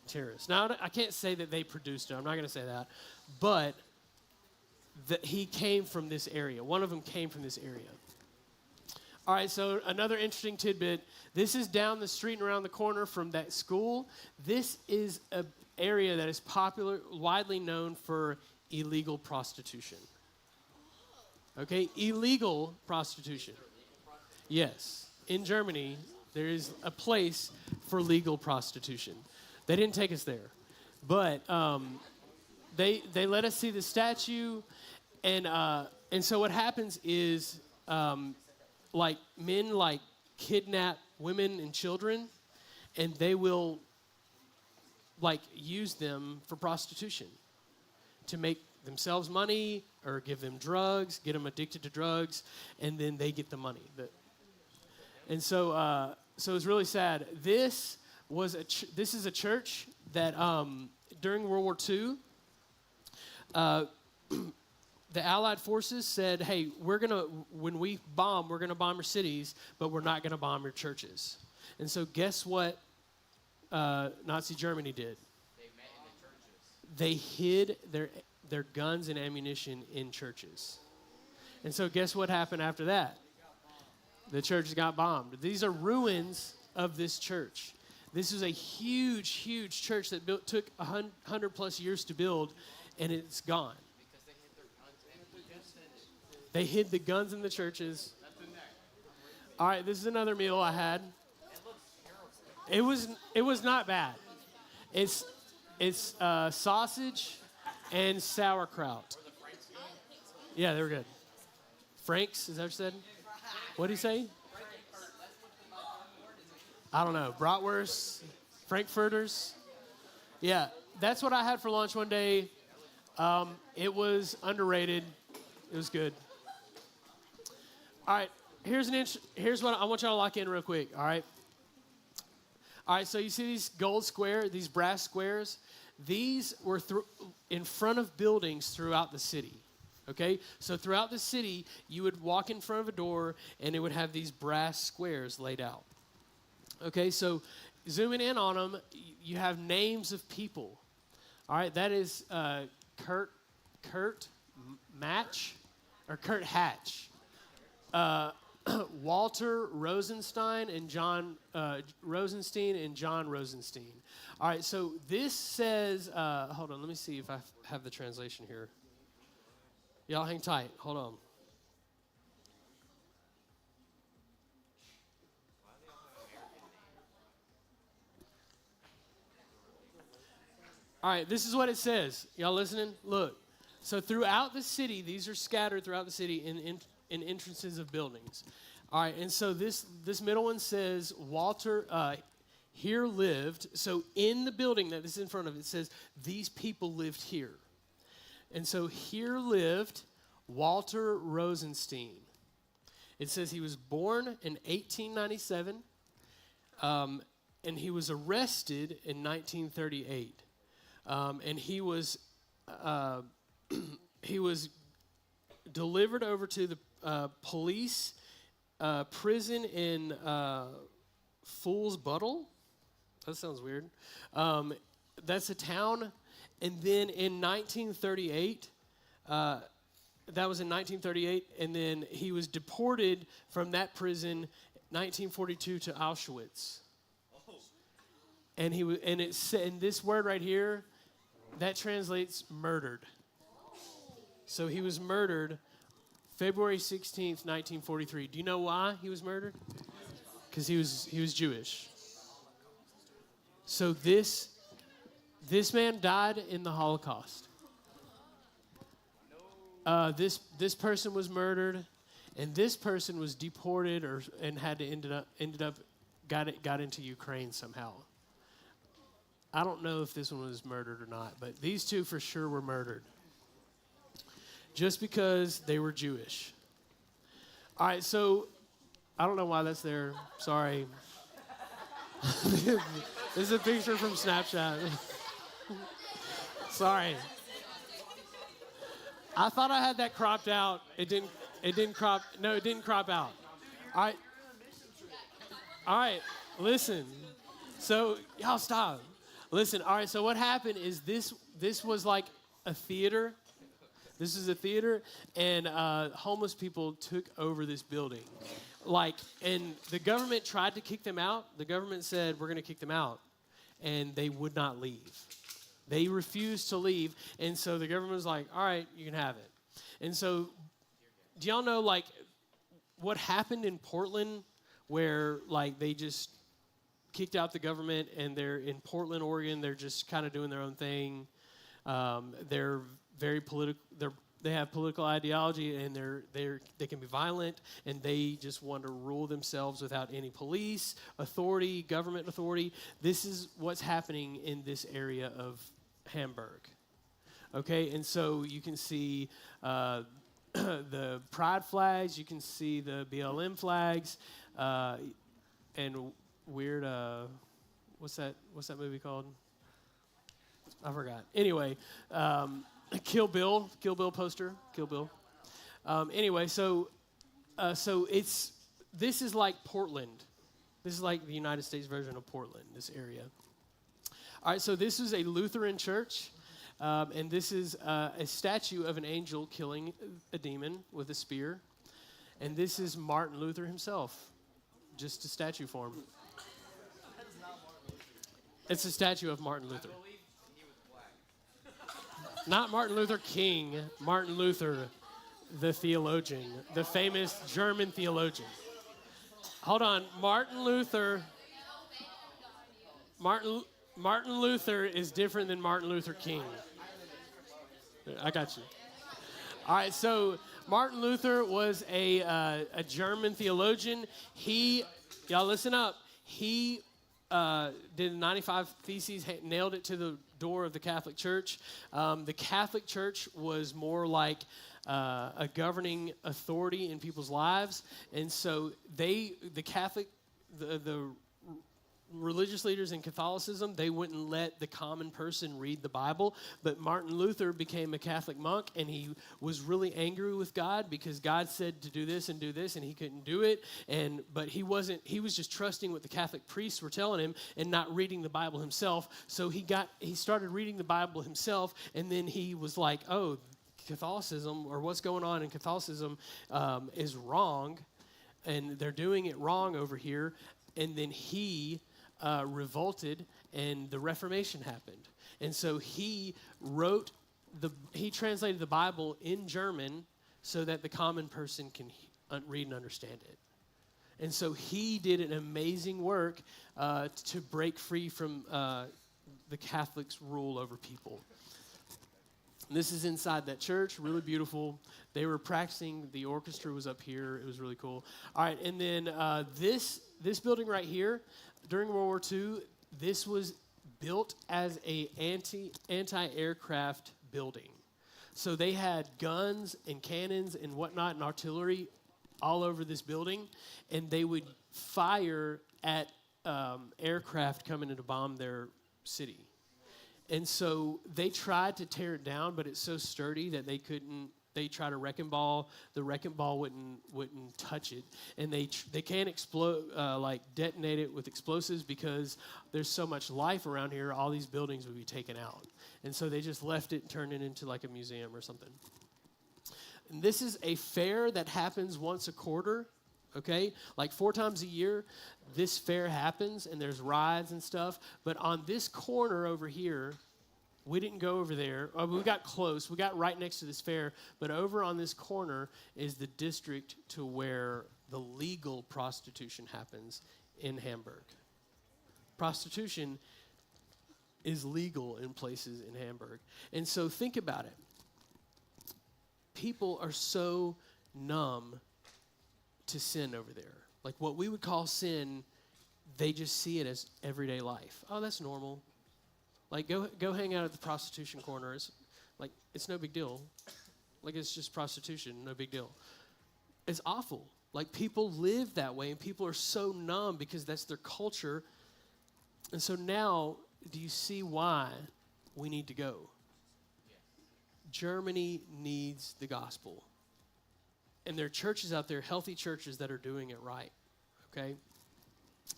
terrorists. Now, I can't say that they produced it. I'm not going to say that. But he came from this area. One of them came from this area. All right, so another interesting tidbit. This is down the street and around the corner from that school. This is an area that is widely known for illegal prostitution. Okay, illegal prostitution. Yes, in Germany, there is a place for legal prostitution. They didn't take us there, but they let us see the statue, and so what happens is like men like kidnap women and children, and they will like use them for prostitution to make themselves money or give them drugs, get them addicted to drugs, and then they get the money. And so it's really sad. This is a church that during World War II, the Allied forces said, hey, when we bomb, we're gonna bomb your cities, but we're not gonna bomb your churches. And so guess what Nazi Germany did? They met in the churches. They hid their guns and ammunition in churches. And so guess what happened after that? The church got bombed. These are ruins of this church. This is a huge, huge church that took 100 plus years to build, and it's gone. They hid the guns in the churches. All right, this is another meal I had. It was not bad. It's sausage and sauerkraut. Yeah, they were good. Franks, is that what you said? What did he say? I don't know. Bratwurst, Frankfurters. Yeah, that's what I had for lunch one day. It was underrated. It was good. All right, here's what I want y'all to lock in real quick. All right. So you see these gold square, these brass squares? these were in front of buildings throughout the city. Okay, so throughout the city, you would walk in front of a door, and it would have these brass squares laid out. Okay, so zooming in on them, you have names of people. All right, that is Kurt Hatch, Walter Rosenstein and John Rosenstein. All right, so this says, hold on, let me see if I have the translation here. Y'all hang tight. Hold on. All right, this is what it says. Y'all listening? Look. So throughout the city, these are scattered throughout the city in entrances of buildings. All right, and so this middle one says Walter here lived. So in the building that is in front of it, says these people lived here. And so here lived Walter Rosenstein. It says he was born in 1897, and he was arrested in 1938. And he was delivered over to the police prison in Fool's Buttle. That sounds weird. That's a town. And then in 1938, that was in 1938, and then he was deported from that prison 1942 to Auschwitz. And and this word right here, that translates murdered. So he was murdered February 16th, 1943. Do you know why he was murdered? Because he was Jewish. So this man died in the Holocaust. This person was murdered, and this person was deported and had to got into Ukraine somehow. I don't know if this one was murdered or not, but these two for sure were murdered. Just because they were Jewish. All right, so I don't know why that's there. Sorry. This is a picture from Snapchat. Sorry. I thought I had that cropped out. It didn't crop out. All right, listen. So, y'all stop. Listen, all right, so what happened is this was like a theater. This is a theater, and homeless people took over this building. And the government tried to kick them out. The government said, we're going to kick them out, and they would not leave. They refused to leave, and so the government was like, all right, you can have it. And so, do y'all know, what happened in Portland where, they just kicked out the government, and they're in Portland, Oregon, they're just kind of doing their own thing. They're very political. They have political ideology, and they can be violent, and they just want to rule themselves without any police authority, government authority. This is what's happening in this area of Hamburg. Okay, and so you can see the pride flags, you can see the BLM flags, and weird. What's that movie called? I forgot. Anyway. Kill Bill poster, Kill Bill. Anyway, so this is like Portland. This is like the United States version of Portland, this area. All right, so this is a Lutheran church, and this is a statue of an angel killing a demon with a spear. And this is Martin Luther himself, just a statue form. It's a statue of Martin Luther. Not Martin Luther King, Martin Luther, the theologian, the famous German theologian. Hold on, Martin Luther is different than Martin Luther King. I got you. All right, so Martin Luther was a German theologian. Y'all listen up. He did 95 Theses, nailed it to the door of the Catholic Church. The Catholic Church was more like a governing authority in people's lives, and so the religious leaders in Catholicism, they wouldn't let the common person read the Bible. But Martin Luther became a Catholic monk, and he was really angry with God because God said to do this, and he couldn't do it. But he was just trusting what the Catholic priests were telling him and not reading the Bible himself. So he started reading the Bible himself, and then he was like, oh, Catholicism, or what's going on in Catholicism is wrong, and they're doing it wrong over here. And then he revolted, and the Reformation happened. And so he translated the Bible in German so that the common person can read and understand it. And so he did an amazing work to break free from the Catholics' rule over people. And this is inside that church, really beautiful. They were practicing. The orchestra was up here. It was really cool. All right, and then this building right here, during World War II, this was built as a anti-aircraft building. So they had guns and cannons and whatnot and artillery all over this building, and they would fire at aircraft coming in to bomb their city. And so they tried to tear it down, but it's so sturdy that they couldn't. They tried a wrecking ball. The wrecking ball wouldn't touch it, and they can't explode detonate it with explosives because there's so much life around here. All these buildings would be taken out, and so they just left it and turned it into like a museum or something. And this is a fair that happens once a quarter. Okay, like 4 times a year, this fair happens, and there's rides and stuff. But on this corner over here, we didn't go over there. We got close. We got right next to this fair. But over on this corner is the district to where the legal prostitution happens in Hamburg. Prostitution is legal in places in Hamburg. And so think about it. People are so numb to sin over there. Like what we would call sin, they just see it as everyday life. Oh, that's normal. Like go hang out at the prostitution corner. It's no big deal. Like it's just prostitution, no big deal. It's awful. Like people live that way, and people are so numb because that's their culture. And so now, do you see why we need to go? Yes. Germany needs the gospel. And there are churches out there, healthy churches, that are doing it right, okay?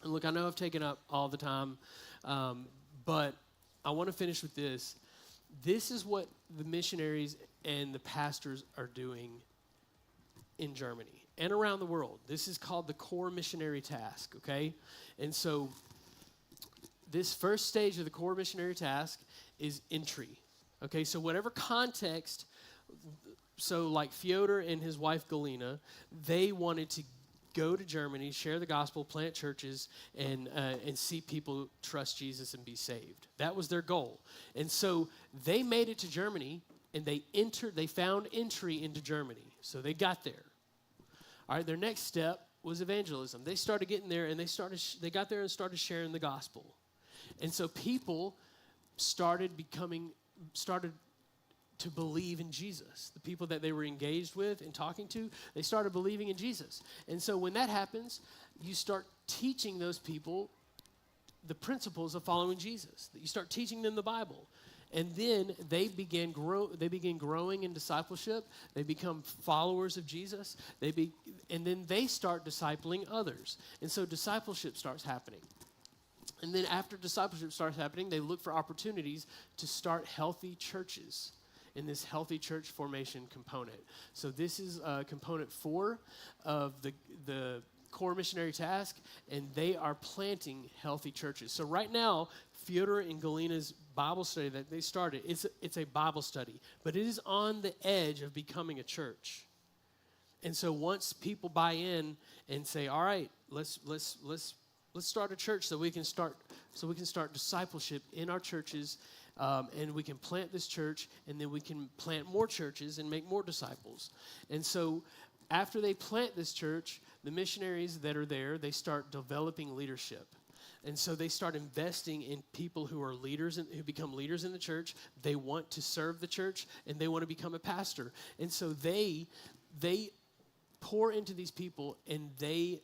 And look, I know I've taken up all the time, but I want to finish with this. This is what the missionaries and the pastors are doing in Germany and around the world. This is called the core missionary task, okay? And so this first stage of the core missionary task is entry, okay? So whatever context. So like Fyodor and his wife Galina, they wanted to go to Germany, share the gospel, plant churches, and see people trust Jesus and be saved. That was their goal. And so they made it to Germany, and they found entry into Germany. So they got there. All right, their next step was evangelism. They started getting there, and they got there and started sharing the gospel. And so people started to believe in Jesus. The people that they were engaged with and talking to, they started believing in Jesus. And so when that happens, you start teaching those people the principles of following Jesus. You start teaching them the Bible. And then they begin growing in discipleship. They become followers of Jesus. And then they start discipling others. And so discipleship starts happening. And then after discipleship starts happening, they look for opportunities to start healthy churches in this healthy church formation component. So this is component 4 of the core missionary task, and they are planting healthy churches. So right now, Fyodor and Galina's Bible study that they started, it's a Bible study, but it is on the edge of becoming a church. And so once people buy in and say, all right, let's start a church so we can start discipleship in our churches. And we can plant this church, and then we can plant more churches and make more disciples. And so after they plant this church, the missionaries that are there, they start developing leadership. And so they start investing in people who are leaders, who become leaders in the church. They want to serve the church, and they want to become a pastor. And so they pour into these people, and they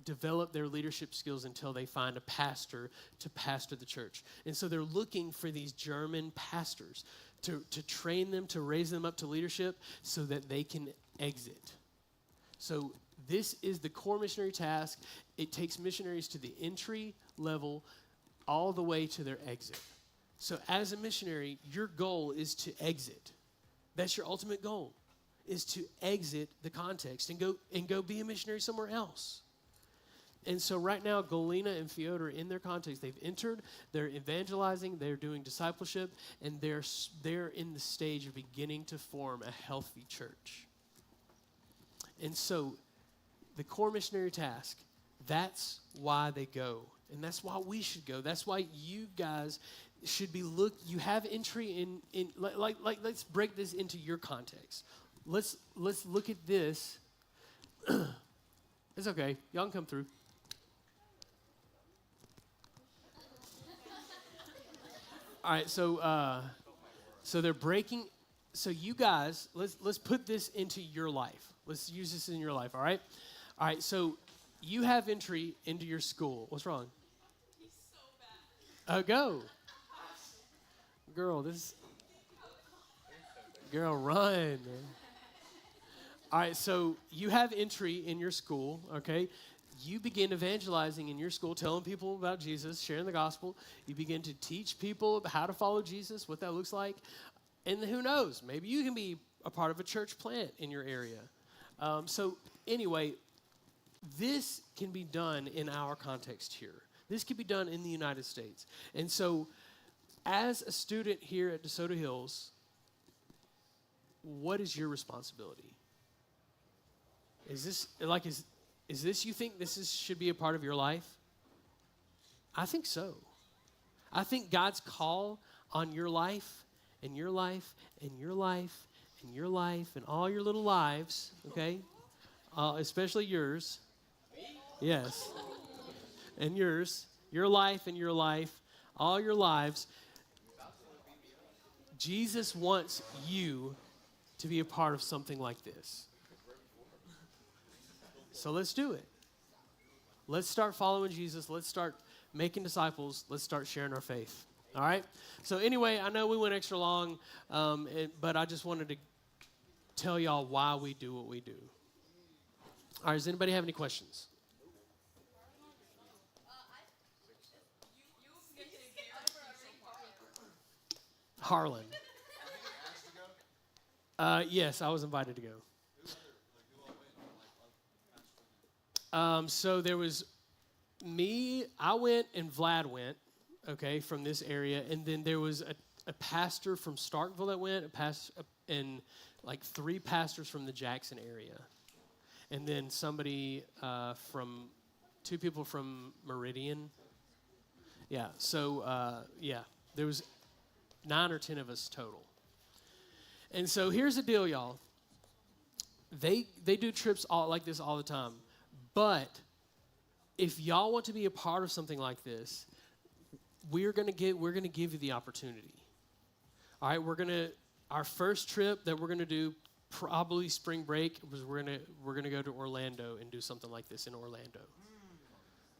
develop their leadership skills until they find a pastor to pastor the church. And so they're looking for these German pastors to train them, to raise them up to leadership so that they can exit. So this is the core missionary task. It takes missionaries to the entry level all the way to their exit. So as a missionary, your goal is to exit. That's your ultimate goal, is to exit the context and go be a missionary somewhere else. And so right now, Galina and Fyodor, in their context, they've entered, they're evangelizing, they're doing discipleship, and they're in the stage of beginning to form a healthy church. And so the core missionary task, that's why they go. And that's why we should go. That's why you guys should be you have entry in let's break this into your context. Let's look at this. It's okay. Y'all can come through. All right, so they're breaking. So you guys, let's put this into your life. Let's use this in your life. All right. All right. So you have entry into your school. What's wrong? He's so bad. Go, girl, run. All right. So you have entry in your school. Okay. You begin evangelizing in your school, telling people about Jesus, sharing the gospel. You begin to teach people how to follow Jesus, what that looks like. And who knows, maybe you can be a part of a church plant in your area. So anyway, this can be done in our context here. This can be done in the United States. And so as a student here at DeSoto Hills, what is your responsibility? Is this you think should be a part of your life? I think so. I think God's call on your life and your life and your life and your life and all your little lives, okay? Especially yours. Yes. And yours. Your life and your life, all your lives. Jesus wants you to be a part of something like this. So let's do it. Let's start following Jesus. Let's start making disciples. Let's start sharing our faith. All right? So anyway, I know we went extra long, but I just wanted to tell y'all why we do what we do. All right, does anybody have any questions? Harlan. Yes, I was invited to go. So there was me, I went, and Vlad went, okay, from this area. And then there was a pastor from Starkville that went, and like 3 pastors from the Jackson area. And then somebody 2 people from Meridian. Yeah, so, there was 9 or 10 of us total. And so here's the deal, y'all. They do trips like this all the time. But if y'all want to be a part of something like this, we're gonna give you the opportunity. All right, our first trip that we're gonna do, probably spring break, was we're gonna go to Orlando and do something like this in Orlando.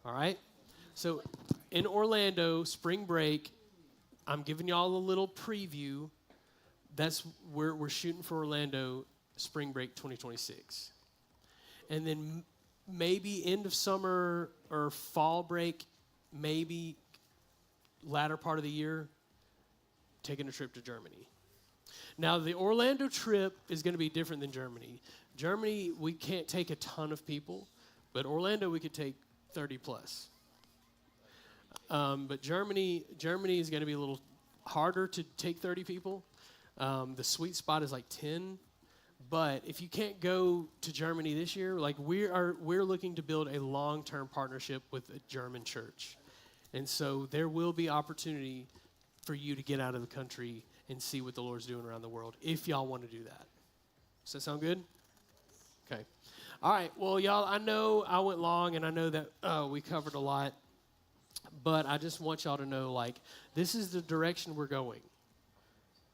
All right, so in Orlando, spring break, I'm giving y'all a little preview. That's where we're shooting for Orlando, spring break 2026, and then maybe end of summer or fall break, maybe latter part of the year, taking a trip to Germany. Now, the Orlando trip is going to be different than Germany. Germany, we can't take a ton of people, but Orlando, we could take 30 plus. But Germany is going to be a little harder to take 30 people. The sweet spot is like 10. But if you can't go to Germany this year, like we're looking to build a long-term partnership with a German church. And so there will be opportunity for you to get out of the country and see what the Lord's doing around the world, if y'all want to do that. Does that sound good? Okay. All right. Well, y'all, I know I went long, and I know that we covered a lot. But I just want y'all to know, like, this is the direction we're going.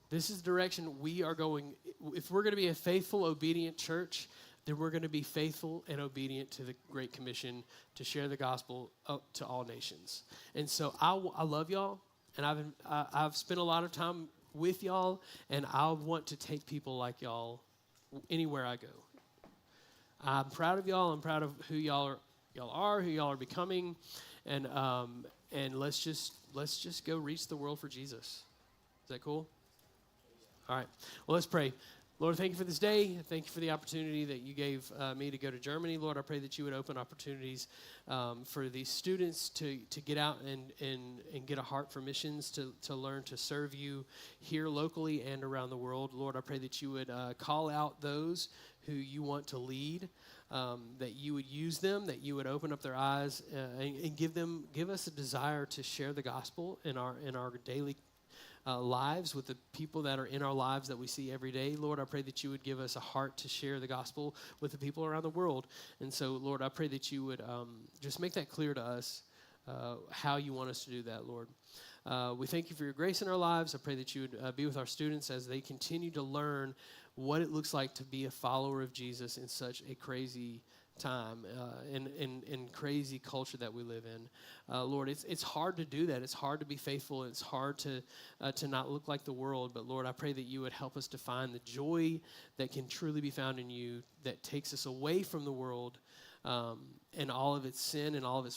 This is the direction we are going. If we're going to be a faithful, obedient church, then we're going to be faithful and obedient to the Great Commission to share the gospel to all nations. And so I love y'all, and I've spent a lot of time with y'all, and I want to take people like y'all anywhere I go. I'm proud of y'all. I'm proud of who y'all are, who y'all are becoming, and let's just go reach the world for Jesus. Is that cool? All right. Well, let's pray. Lord, thank you for this day. Thank you for the opportunity that you gave me to go to Germany. Lord, I pray that you would open opportunities for these students to get out and get a heart for missions, to learn to serve you here locally and around the world. Lord, I pray that you would call out those who you want to lead, that you would use them, that you would open up their eyes and give us a desire to share the gospel in our daily lives with the people that are in our lives that we see every day. Lord, I pray that you would give us a heart to share the gospel with the people around the world. And so, Lord, I pray that you would just make that clear to us, how you want us to do that, Lord. We thank you for your grace in our lives. I pray that you would be with our students as they continue to learn what it looks like to be a follower of Jesus in such a crazy time, in crazy culture that we live in. Lord, it's hard to do that. It's hard to be faithful. It's hard to not look like the world. But Lord, I pray that you would help us to find the joy that can truly be found in you, that takes us away from the world and all of its sin and all of its